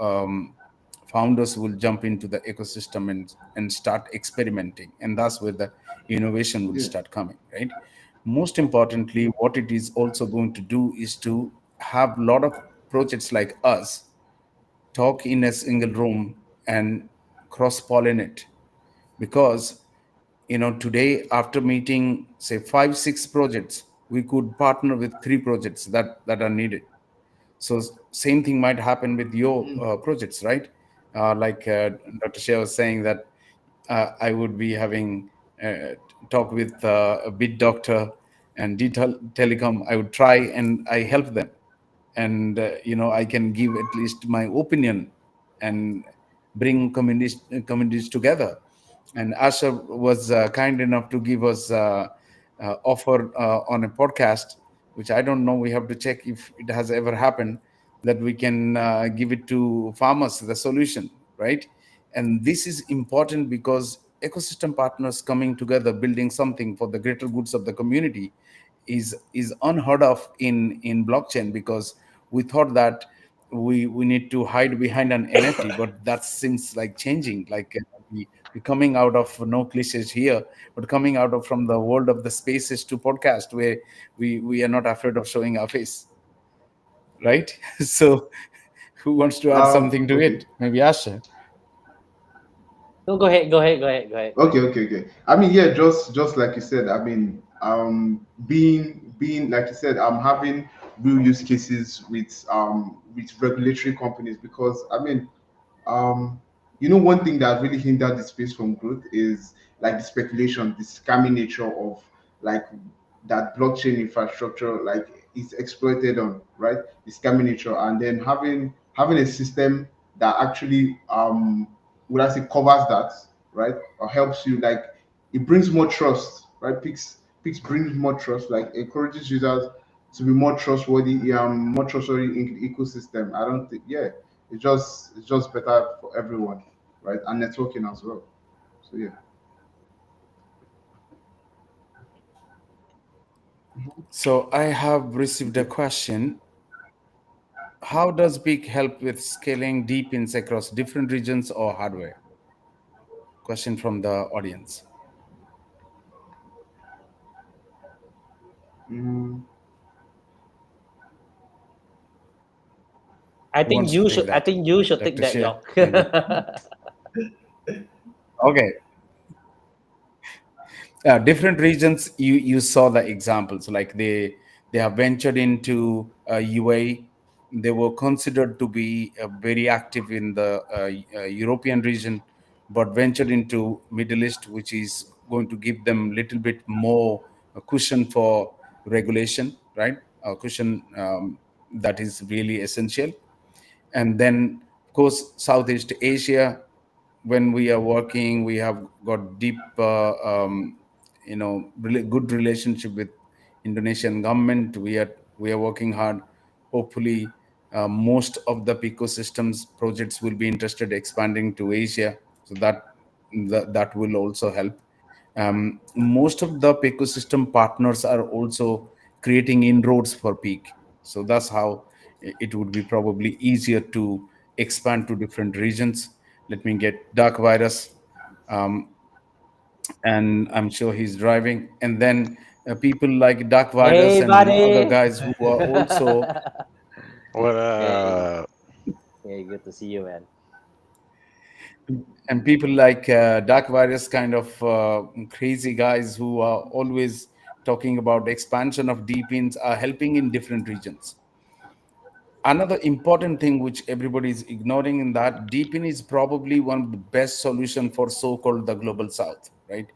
S1: founders will jump into the ecosystem and start experimenting, and that's where the innovation will
S4: yeah,
S1: start coming, right? Most importantly, what it is also going to do is to have a lot of projects like us talk in a single room and cross pollinate, because today, after meeting say 5 6 projects, we could partner with 3 projects that are needed. So same thing might happen with your projects, right? Like Dr. Shea was saying that I would be having talk with a bit doctor and telecom. I would try and I help them, and I can give at least my opinion and bring communities together. And Asha was kind enough to give us offer on a podcast, which I don't know. We have to check if it has ever happened, that we can give it to farmers, the solution, right? And this is important because ecosystem partners coming together, building something for the greater goods of the community, is unheard of in blockchain, because we thought that we need to hide behind an NFT, but that seems like changing. Like we coming out of no cliches here, but coming out of from the world of the spaces to podcast, where we are not afraid of showing our face, right? So who wants to add something to
S4: Okay.
S1: it? Maybe Asha.
S5: No, go ahead, go ahead, go ahead, go ahead.
S4: Okay. I mean, yeah, just like you said. I mean, being like you said, I'm having real use cases with regulatory companies, because I mean, um, one thing that really hindered the space from growth is like the speculation, the scammy nature of like that blockchain infrastructure like is exploited on, right? The scammy nature, and then having a system that actually would I say covers that, right? Or helps you, like it brings more trust, right? Pix brings more trust, like encourages users to be more trustworthy in the ecosystem. I don't think, yeah, it's just better for everyone, right? And networking as well. So yeah.
S1: So I have received a question. How does peaq help with scaling DePINs across different regions or hardware? Question from the audience.
S4: Mm,
S5: I
S1: Who
S5: think
S1: wants to
S5: you
S1: take
S5: should. I
S1: that?
S5: think you should take
S1: Dr.
S5: that,
S1: Shea,
S5: York.
S1: maybe. Okay. Different regions, you saw the examples, like they have ventured into UAE. They were considered to be very active in the European region, but ventured into Middle East, which is going to give them a little bit more cushion for regulation, right? A cushion that is really essential. And then of course Southeast Asia, when we are working, we have got deep really good relationship with Indonesian government. We are working hard. Hopefully most of the ecosystems projects will be interested expanding to Asia, so that will also help. Most of the ecosystem partners are also creating inroads for peaq, so that's how it would be probably easier to expand to different regions. Let me get dark virus, um, and I'm sure he's driving. And then people like dark virus
S5: Hey,
S1: and other
S5: buddy.
S1: guys who are also,
S6: What
S5: Hey, hey, good to see you, man.
S1: and people like dark virus, kind of crazy guys who are always talking about expansion of DePINs, are helping in different regions. Another important thing which everybody is ignoring, in that DePIN is probably one of the best solution for so-called the global south, right?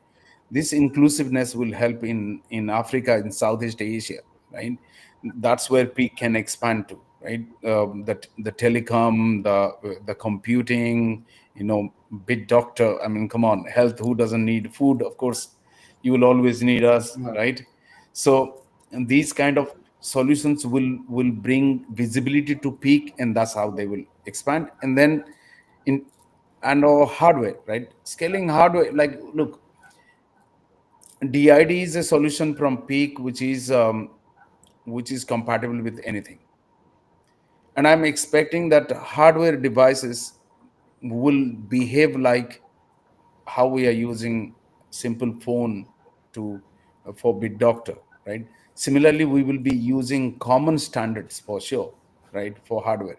S1: This inclusiveness will help in Africa, in Southeast Asia, right? That's where peaq can expand to, right? The telecom, the computing, bit doctor, I mean, come on, health, who doesn't need food? Of course you will always need us,
S4: yeah.
S1: right? So and these kind of solutions will bring visibility to peaq, and that's how they will expand. And then in and our hardware, right? Scaling hardware, like, look, DID is a solution from peaq which is compatible with anything, and I'm expecting that hardware devices will behave like how we are using simple phone to for bit doctor, right? Similarly, we will be using common standards for sure, right, for hardware.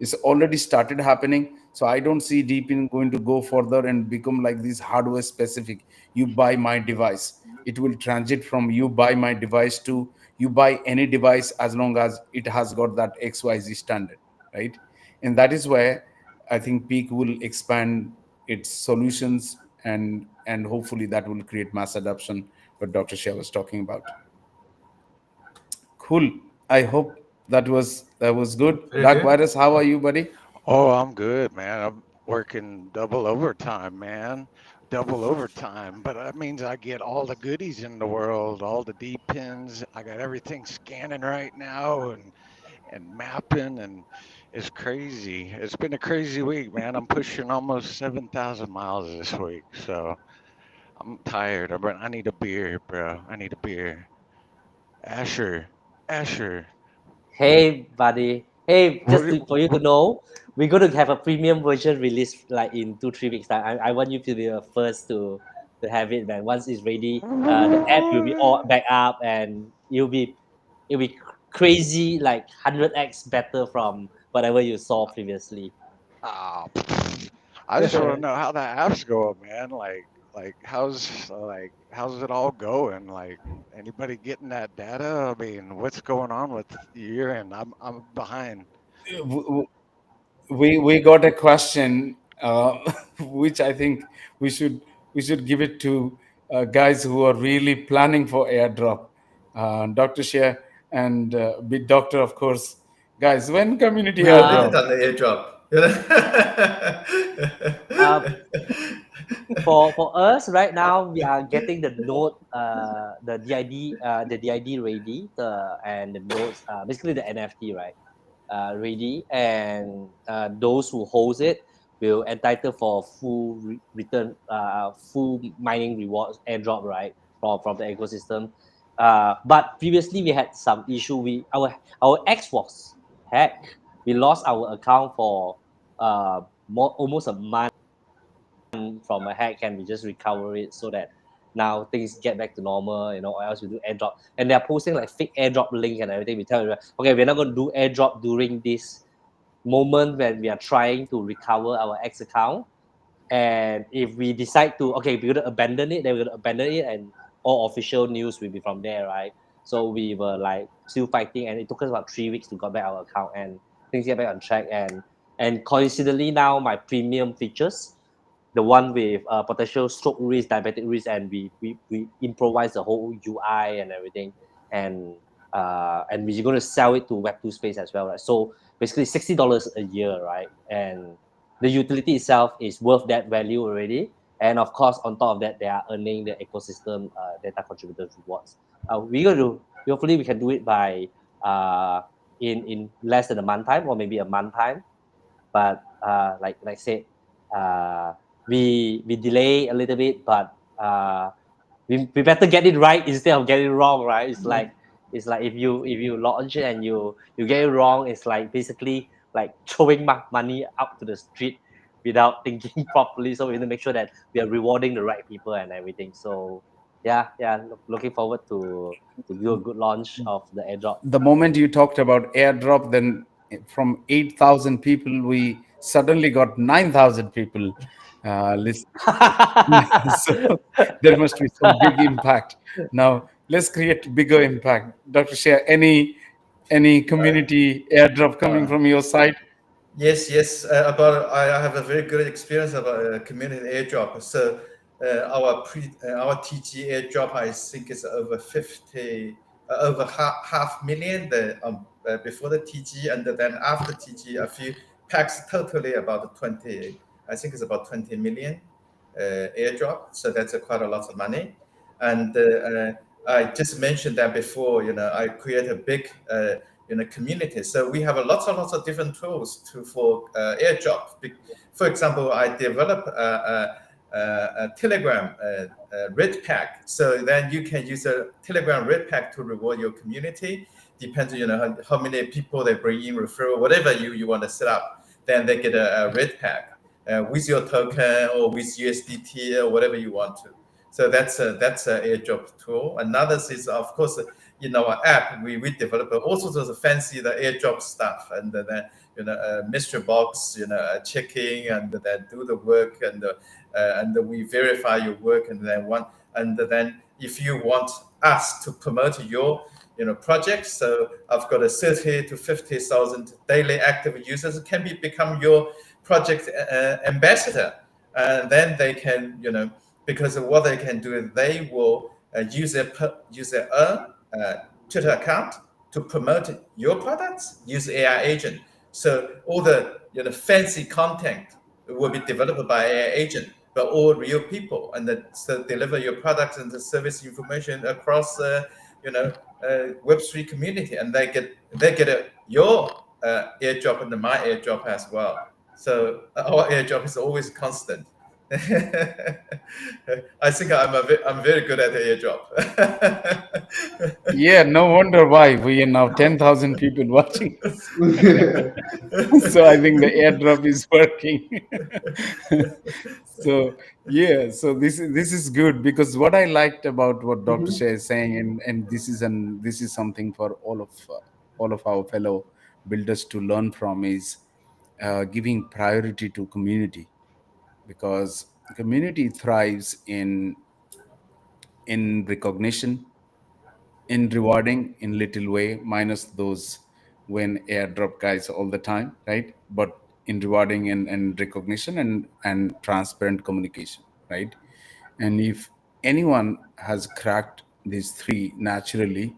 S1: It's already started happening. So I don't see DePIN going to go further and become like this hardware specific. You buy my device. It will transit from you buy my device to you buy any device as long as it has got that XYZ standard, right? And that is where I think peaq will expand its solutions, and hopefully that will create mass adoption, what Dr. Shah was talking about. Cool. I hope that was good.
S2: Very
S1: Dark
S2: good.
S1: Virus, how are you, buddy?
S6: Oh, I'm good, man. I'm working double overtime, man. Double overtime. But that means I get all the goodies in the world, all the DePINs. I got everything scanning right now and mapping, and it's crazy. It's been a crazy week, man. I'm pushing almost 7,000 miles this week, so I'm tired. I need a beer, bro. I need a beer. Asher, Asher,
S5: Hey, buddy. Hey,
S6: what,
S5: just for you to know, we're going to have a premium version released like in 2-3 weeks time. I want you to be the first to have it, man. Once it's ready, the app will be all back up, and it'll be crazy, like 100x better from whatever you saw previously.
S6: Ah, I just want to know how the app's going, man. How's it all going? Like, anybody getting that data? I mean, what's going on with your end? I'm behind.
S1: We got a question, which I think we should we should give it to guys who are really planning for airdrop, Dr. Share and Big Doctor, of course. Guys, when community
S2: We already
S1: airdrop?
S2: done the airdrop.
S5: Uh, for us right now, we are getting the node, the DID ready, and the nodes, basically the NFT, right? Ready, and those who holds it will entitle for full return, full mining rewards airdrop, right, from the ecosystem. But previously we had some issue. Our X was hacked. We lost our account for almost a month from a hack, and we just recover it so that now things get back to normal, or else we do airdrop. And they're posting like fake airdrop link and everything. We tell you, okay, we're not going to do airdrop during this moment when we are trying to recover our X account. And if we decide to, okay, we're going to abandon it, then we're going to abandon it, and all official news will be from there, right? So we were like still fighting, and it took us about 3 weeks to get back our account, and things get back on track. And coincidentally now my premium features, the one with potential stroke risk, diabetic risk, and we improvise the whole UI and everything, and we're going to sell it to Web2 space as well, right? So basically $60 a year, right? And the utility itself is worth that value already. And of course, on top of that, they are earning the ecosystem data contributors rewards. We're going to hopefully we can do it by in less than a month time, or maybe a month time. But like I said, we delay a little bit, but we better get it right instead of getting it wrong, right? It's like if you launch it and you get it wrong, it's like basically like throwing money up to the street without thinking properly. So we need to make sure that we are rewarding the right people and everything. So yeah, looking forward to do a good launch of the airdrop.
S1: The moment you talked about airdrop, then from 8,000 people, we suddenly got 9,000 people listening. So there must be some big impact. Now let's create bigger impact. Dr. Share, any community airdrop coming from your side?
S2: Yes. I have a very good experience about community airdrop. So our TG airdrop, I think, is over 50, over half million before the TG, and then after TG, a few packs, totally about 20. I think it's about 20 million airdrop. So that's quite a lot of money. And I just mentioned that before. I create a big community. So we have lots of different tools for airdrop. For example, I develop a Telegram red pack. So then you can use a Telegram red pack to reward your community. Depends on how many people they bring in, referral, whatever you want to set up. Then they get a red pack with your token or with USDT or whatever you want to. So that's a airdrop tool. Another is, of course, in our app, we develop all sorts of fancy the airdrop stuff, and then mystery box, checking, and then do the work, and we verify your work, and then if you want us to promote your project, so I've got a 30 to 50,000 daily active users can become your project ambassador, and then they can because of what they can do is they will use their own Twitter account to promote your products, use AI agent. So all the fancy content will be developed by AI agent, but all real people, and so deliver your products and the service information across Web3 community, and they get your airdrop and my airdrop as well. So our airdrop is always constant. I think I'm very good at airdrop.
S1: Yeah, no wonder why we are now 10,000 people watching us. So I think the airdrop is working. So yeah, so this is good, because what I liked about what Dr.
S4: Mhm.
S1: Shah is saying, and this is something for all of our fellow builders to learn from, is giving priority to community, because community thrives in recognition, in rewarding in little way, minus those when airdrop guys all the time, right? But in rewarding and recognition and transparent communication, right? And if anyone has cracked these three naturally,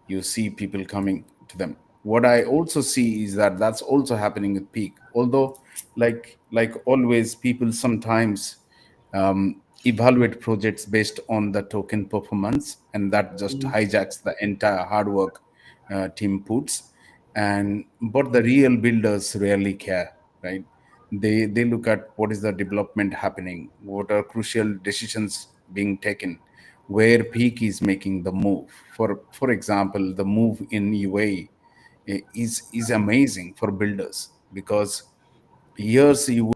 S1: you see people coming to them. What I also see is that that's also happening with peak, although like always, people sometimes evaluate projects based on the token performance, and that just
S4: Mhm.
S1: hijacks the entire hard work team puts. And but the real builders rarely care, right? They look at what is the development happening, what are crucial decisions being taken, where peak is making the move. For example, the move in UAE is amazing for builders, because years you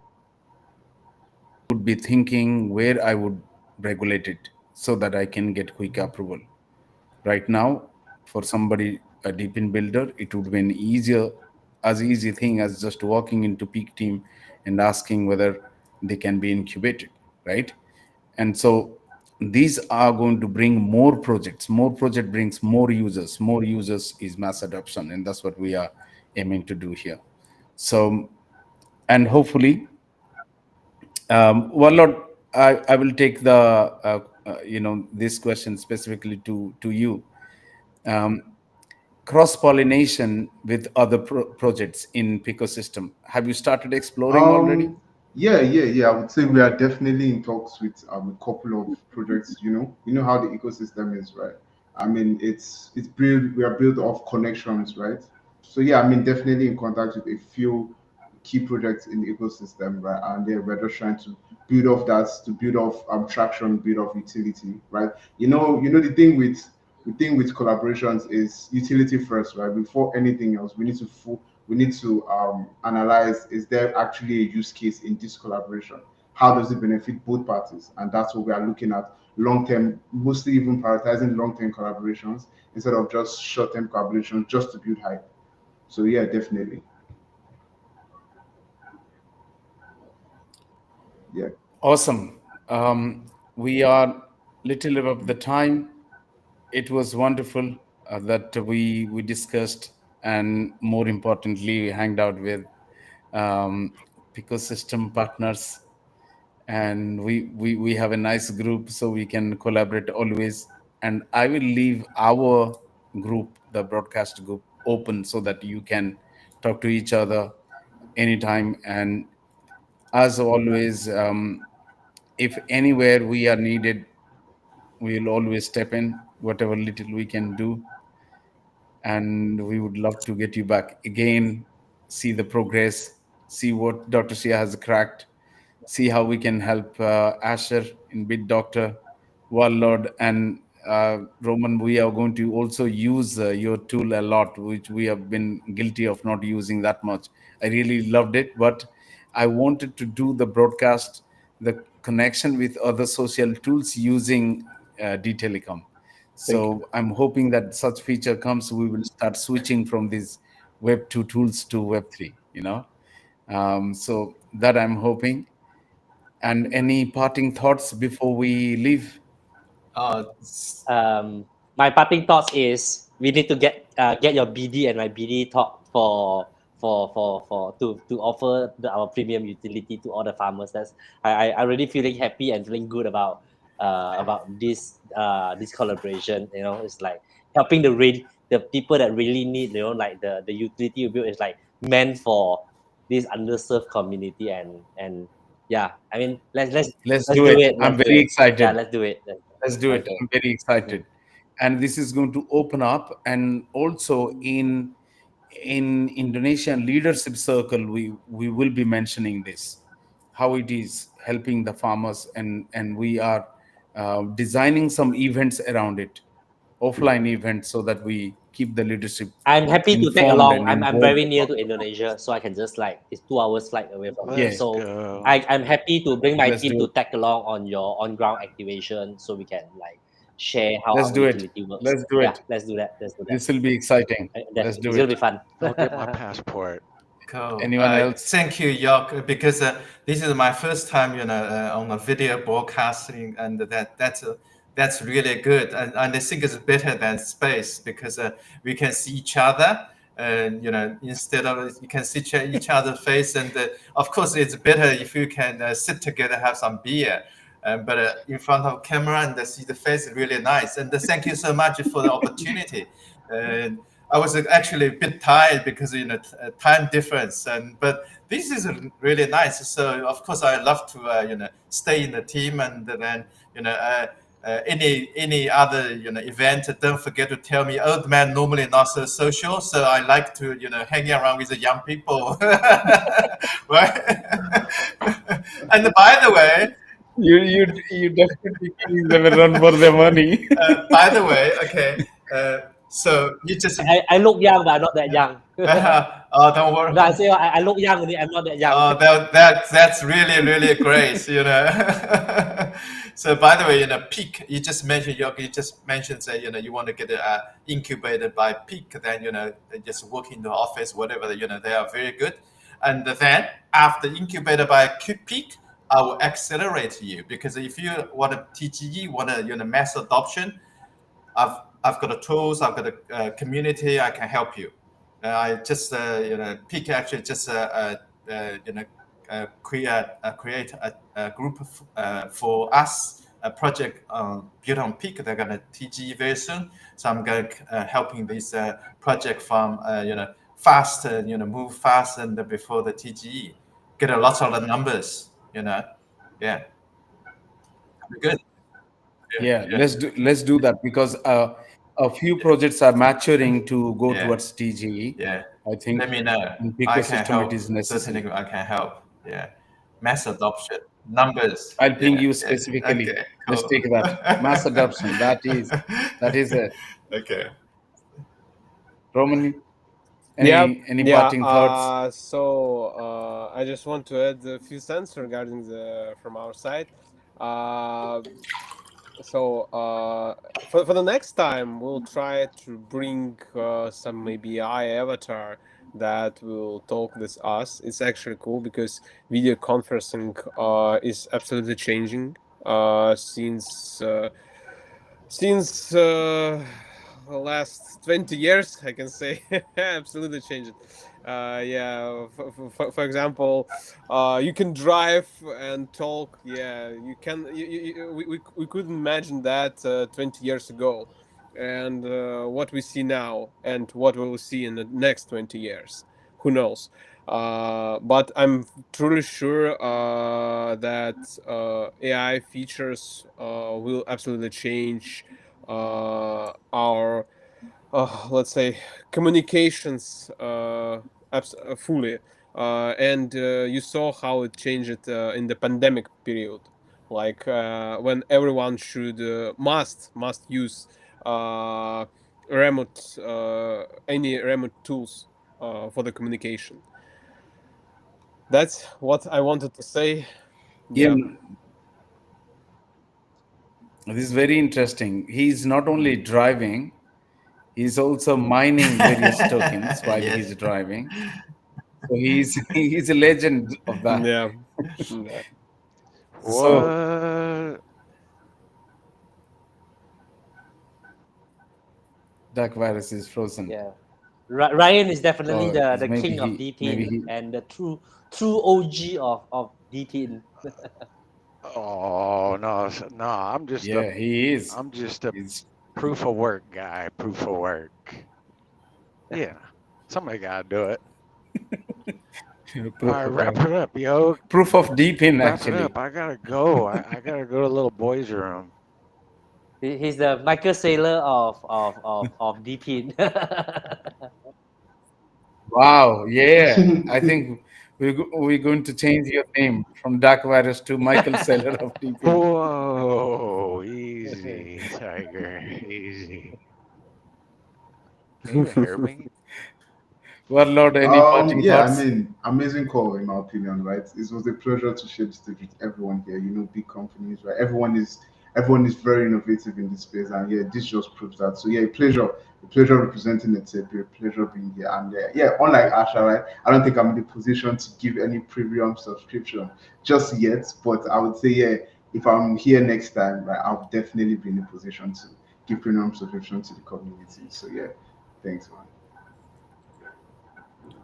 S1: would be thinking where I would regulate it so that I can get quick approval. Right now, for somebody, a DePIN builder, it would be an easy thing as just walking into peak team and asking whether they can be incubated, right? And so these are going to bring more projects. More project brings more users. More users is mass adoption, and that's what we are aiming to do here. So, and hopefully, well, Lord, I will take the this question specifically to you. Um, Cross pollination with other projects in ecosystem. Have you started exploring already?
S4: Yeah. I would say we are definitely in talks with a couple of projects. You know how the ecosystem is, right? I mean, it's built. We are built off connections, right? So yeah, I mean, definitely in contact with a few key projects in the ecosystem, right? And yeah, we're just trying to build off that, to build off traction, build off utility, right? The thing with collaborations is utility first, right? Before anything else, we need to analyze, is there actually a use case in this collaboration? How does it benefit both parties? And that's what we are looking at long term, mostly even prioritizing long term collaborations instead of just short term collaborations just to build hype. So yeah, definitely. Yeah.
S1: Awesome. We are little above the time. It was wonderful that we discussed, and more importantly, we hanged out with um, ecosystem partners, and we have a nice group, so we can collaborate always. And I will leave our group, the broadcast group, open so that you can talk to each other anytime. And as always, if anywhere we are needed, we will always step in, whatever little we can do. And we would love to get you back again, see the progress, see what Dr. Sia has cracked, see how we can help Asher in Bit Doctor, Warlord, and Roman. We are going to also use your tool a lot, which we have been guilty of not using that much. I really loved it, but I wanted to do the broadcast, the connection with other social tools using D Telecom. So I'm hoping that such feature comes, we will start switching from these Web 2 tools to Web 3, So that I'm hoping. And any parting thoughts before we leave?
S5: My parting thoughts is we need to get your BD and my BD talk to offer our premium utility to all the farmers. That's I really feeling happy and feeling good about this collaboration. It's like helping the people that really need, like the utility you build is like meant for this underserved community, and yeah, I mean let's
S1: Let's
S5: let's
S1: do
S5: do
S1: it.
S5: it.
S1: I'm
S5: Let's do
S1: very
S5: it. Yeah,
S1: excited.
S5: let's do it.
S1: Let's do it.
S5: Okay.
S1: I'm very excited. And this is going to open up. And also in Indonesian leadership circle, we will be mentioning this, how it is helping the farmers, and we are designing some events around it, offline events, so that we keep the leadership
S5: I'm happy to tag
S1: informed
S5: along.
S1: and
S5: I'm
S1: involved
S5: very near
S1: about
S5: to
S1: it.
S5: Indonesia, so I can just like it's 2 hours flight away from here.
S1: Yeah,
S6: Let's
S5: So
S6: go.
S5: I'm happy to bring my
S1: let's
S5: team
S1: do
S5: to
S1: it.
S5: tag along on your on ground activation, so we can like share how
S1: Let's
S5: our
S1: do it.
S5: utility works.
S1: Let's do
S5: Yeah,
S1: it.
S5: let's do that. Let's do that.
S1: This will be exciting. Let's
S5: Definitely,
S1: do
S5: it's gonna
S1: it.
S5: be fun.
S6: I'll get my passport.
S2: Cool.
S1: Anyone else?
S2: Thank you, York, because this is my first time, on a video broadcasting, and that's really good, and I think it's better than space because we can see each other, and instead of you can see each other's face, and of course it's better if you can sit together, have some beer. But in front of camera and see the face is really nice. And thank you so much for the opportunity. And I was actually a bit tired because time difference, but this is really nice. So of course I love to stay in the team, and then any other event, don't forget to tell me. Old man normally not so social, so I like to hanging around with the young people, right? And by the way,
S1: You definitely giving them a run for their money.
S2: by the way, okay. So you just
S5: I look young, but I'm not that young.
S2: oh, don't worry.
S5: No, I say I look young, only I'm not that young.
S2: Oh, that's really really great. So by the way, peaq. You just mentioned you just mentioned that you want to get incubated by peaq. Then they just work in the office, whatever. They are very good. And then after incubated by peaq, I will accelerate you, because if you want a TGE, want a mass adoption, I've got the tools, I've got a community, I can help you. I just peaq actually just create a group for us, a project built on peaq. They're gonna TGE very soon, so I'm going helping this project from fast, move fast and before the TGE, get a lot of the numbers. Yeah, good.
S1: Yeah, let's do that, because a few projects are maturing to go
S2: Yeah.
S1: towards TGE.
S2: Yeah.
S1: I think
S2: Let me know.
S1: in
S2: I can
S1: ecosystem
S2: help.
S1: it is necessary.
S2: Certainly, I can help. Yeah. Mass adoption. Numbers.
S1: I'll ping
S2: Yeah,
S1: you
S2: yeah.
S1: specifically.
S2: Okay,
S1: Let's
S2: cool.
S1: take that. Mass adoption. That is it.
S2: Okay.
S1: Roman,
S3: Yeah,
S1: any parting thoughts?
S3: I just want to add a few cents regarding from our side. For the next time, we'll try to bring some maybe AI avatar that will talk with us. It's actually cool because video conferencing is absolutely changing since the last 20 years, I can say. Absolutely changed it. For example, you can drive and talk. Yeah, you can. We couldn't imagine that 20 years ago, and what we see now and what we will see in the next 20 years, who knows. But I'm truly sure that AI features will absolutely change our, let's say, communications fully. And you saw how it changed in the pandemic period, like when everyone should must use remote any remote tools for the communication. That's what I wanted to say.
S1: Yeah,
S3: Yeah.
S1: This is very interesting. He's not only driving, he's also mining various tokens while
S2: Yes.
S1: he's driving. So he's a legend of that.
S3: Yeah. Yeah.
S1: So
S6: What?
S1: dark virus is frozen.
S5: Yeah. Ryan is definitely
S1: Oh,
S5: the
S1: maybe
S5: king of
S1: maybe
S5: DePIN
S1: he.
S5: and the true OG of DePIN.
S6: Oh no, no!
S1: Yeah, he is.
S6: I'm just a
S1: He's
S6: proof of work guy. Proof of work. Yeah, somebody gotta do it. All right, wrap it up, yo.
S1: proof of DePIN
S6: Wrap it
S1: actually.
S6: up. I gotta go. I gotta go to the little boys' room.
S5: He's the Michael Saylor of DePIN.
S1: Wow, yeah. I think we're going to change your name from Dark Virus to Michael Seller of DePIN.
S6: Whoa, easy, Tiger, easy. Can you hear me?
S1: Warlord, any parting
S4: Yeah, I
S1: thoughts?
S4: mean, amazing call in my opinion, right? It was a pleasure to share the stage with everyone here. You know, big companies, right? Everyone is very innovative in this space, and yeah, this just proves that. So yeah, a pleasure representing the tip, a pleasure being here, and yeah, unlike Asha, right? I don't think I'm in the position to give any premium subscription just yet, but I would say yeah, if I'm here next time, right, I'll definitely be in a position to give premium subscription to the community. So yeah, thanks, man.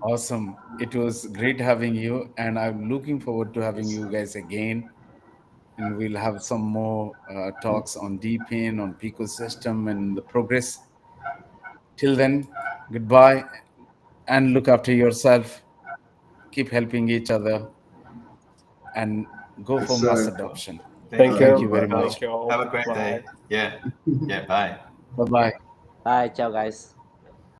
S1: Awesome. It was great having you, and I'm looking forward to having you guys again. And we'll have some more talks on DePIN, on peaqosystem, and the progress. Till then, goodbye, and look after yourself. Keep helping each other, and go
S4: Yes,
S1: for mass
S4: sir.
S1: adoption.
S3: Thank
S1: Thank
S3: you.
S1: you very
S4: Bye.
S1: much.
S3: Thank you all.
S2: Have a great
S3: Bye.
S2: day. Yeah. Yeah. Bye.
S1: Bye bye.
S5: Bye, ciao guys.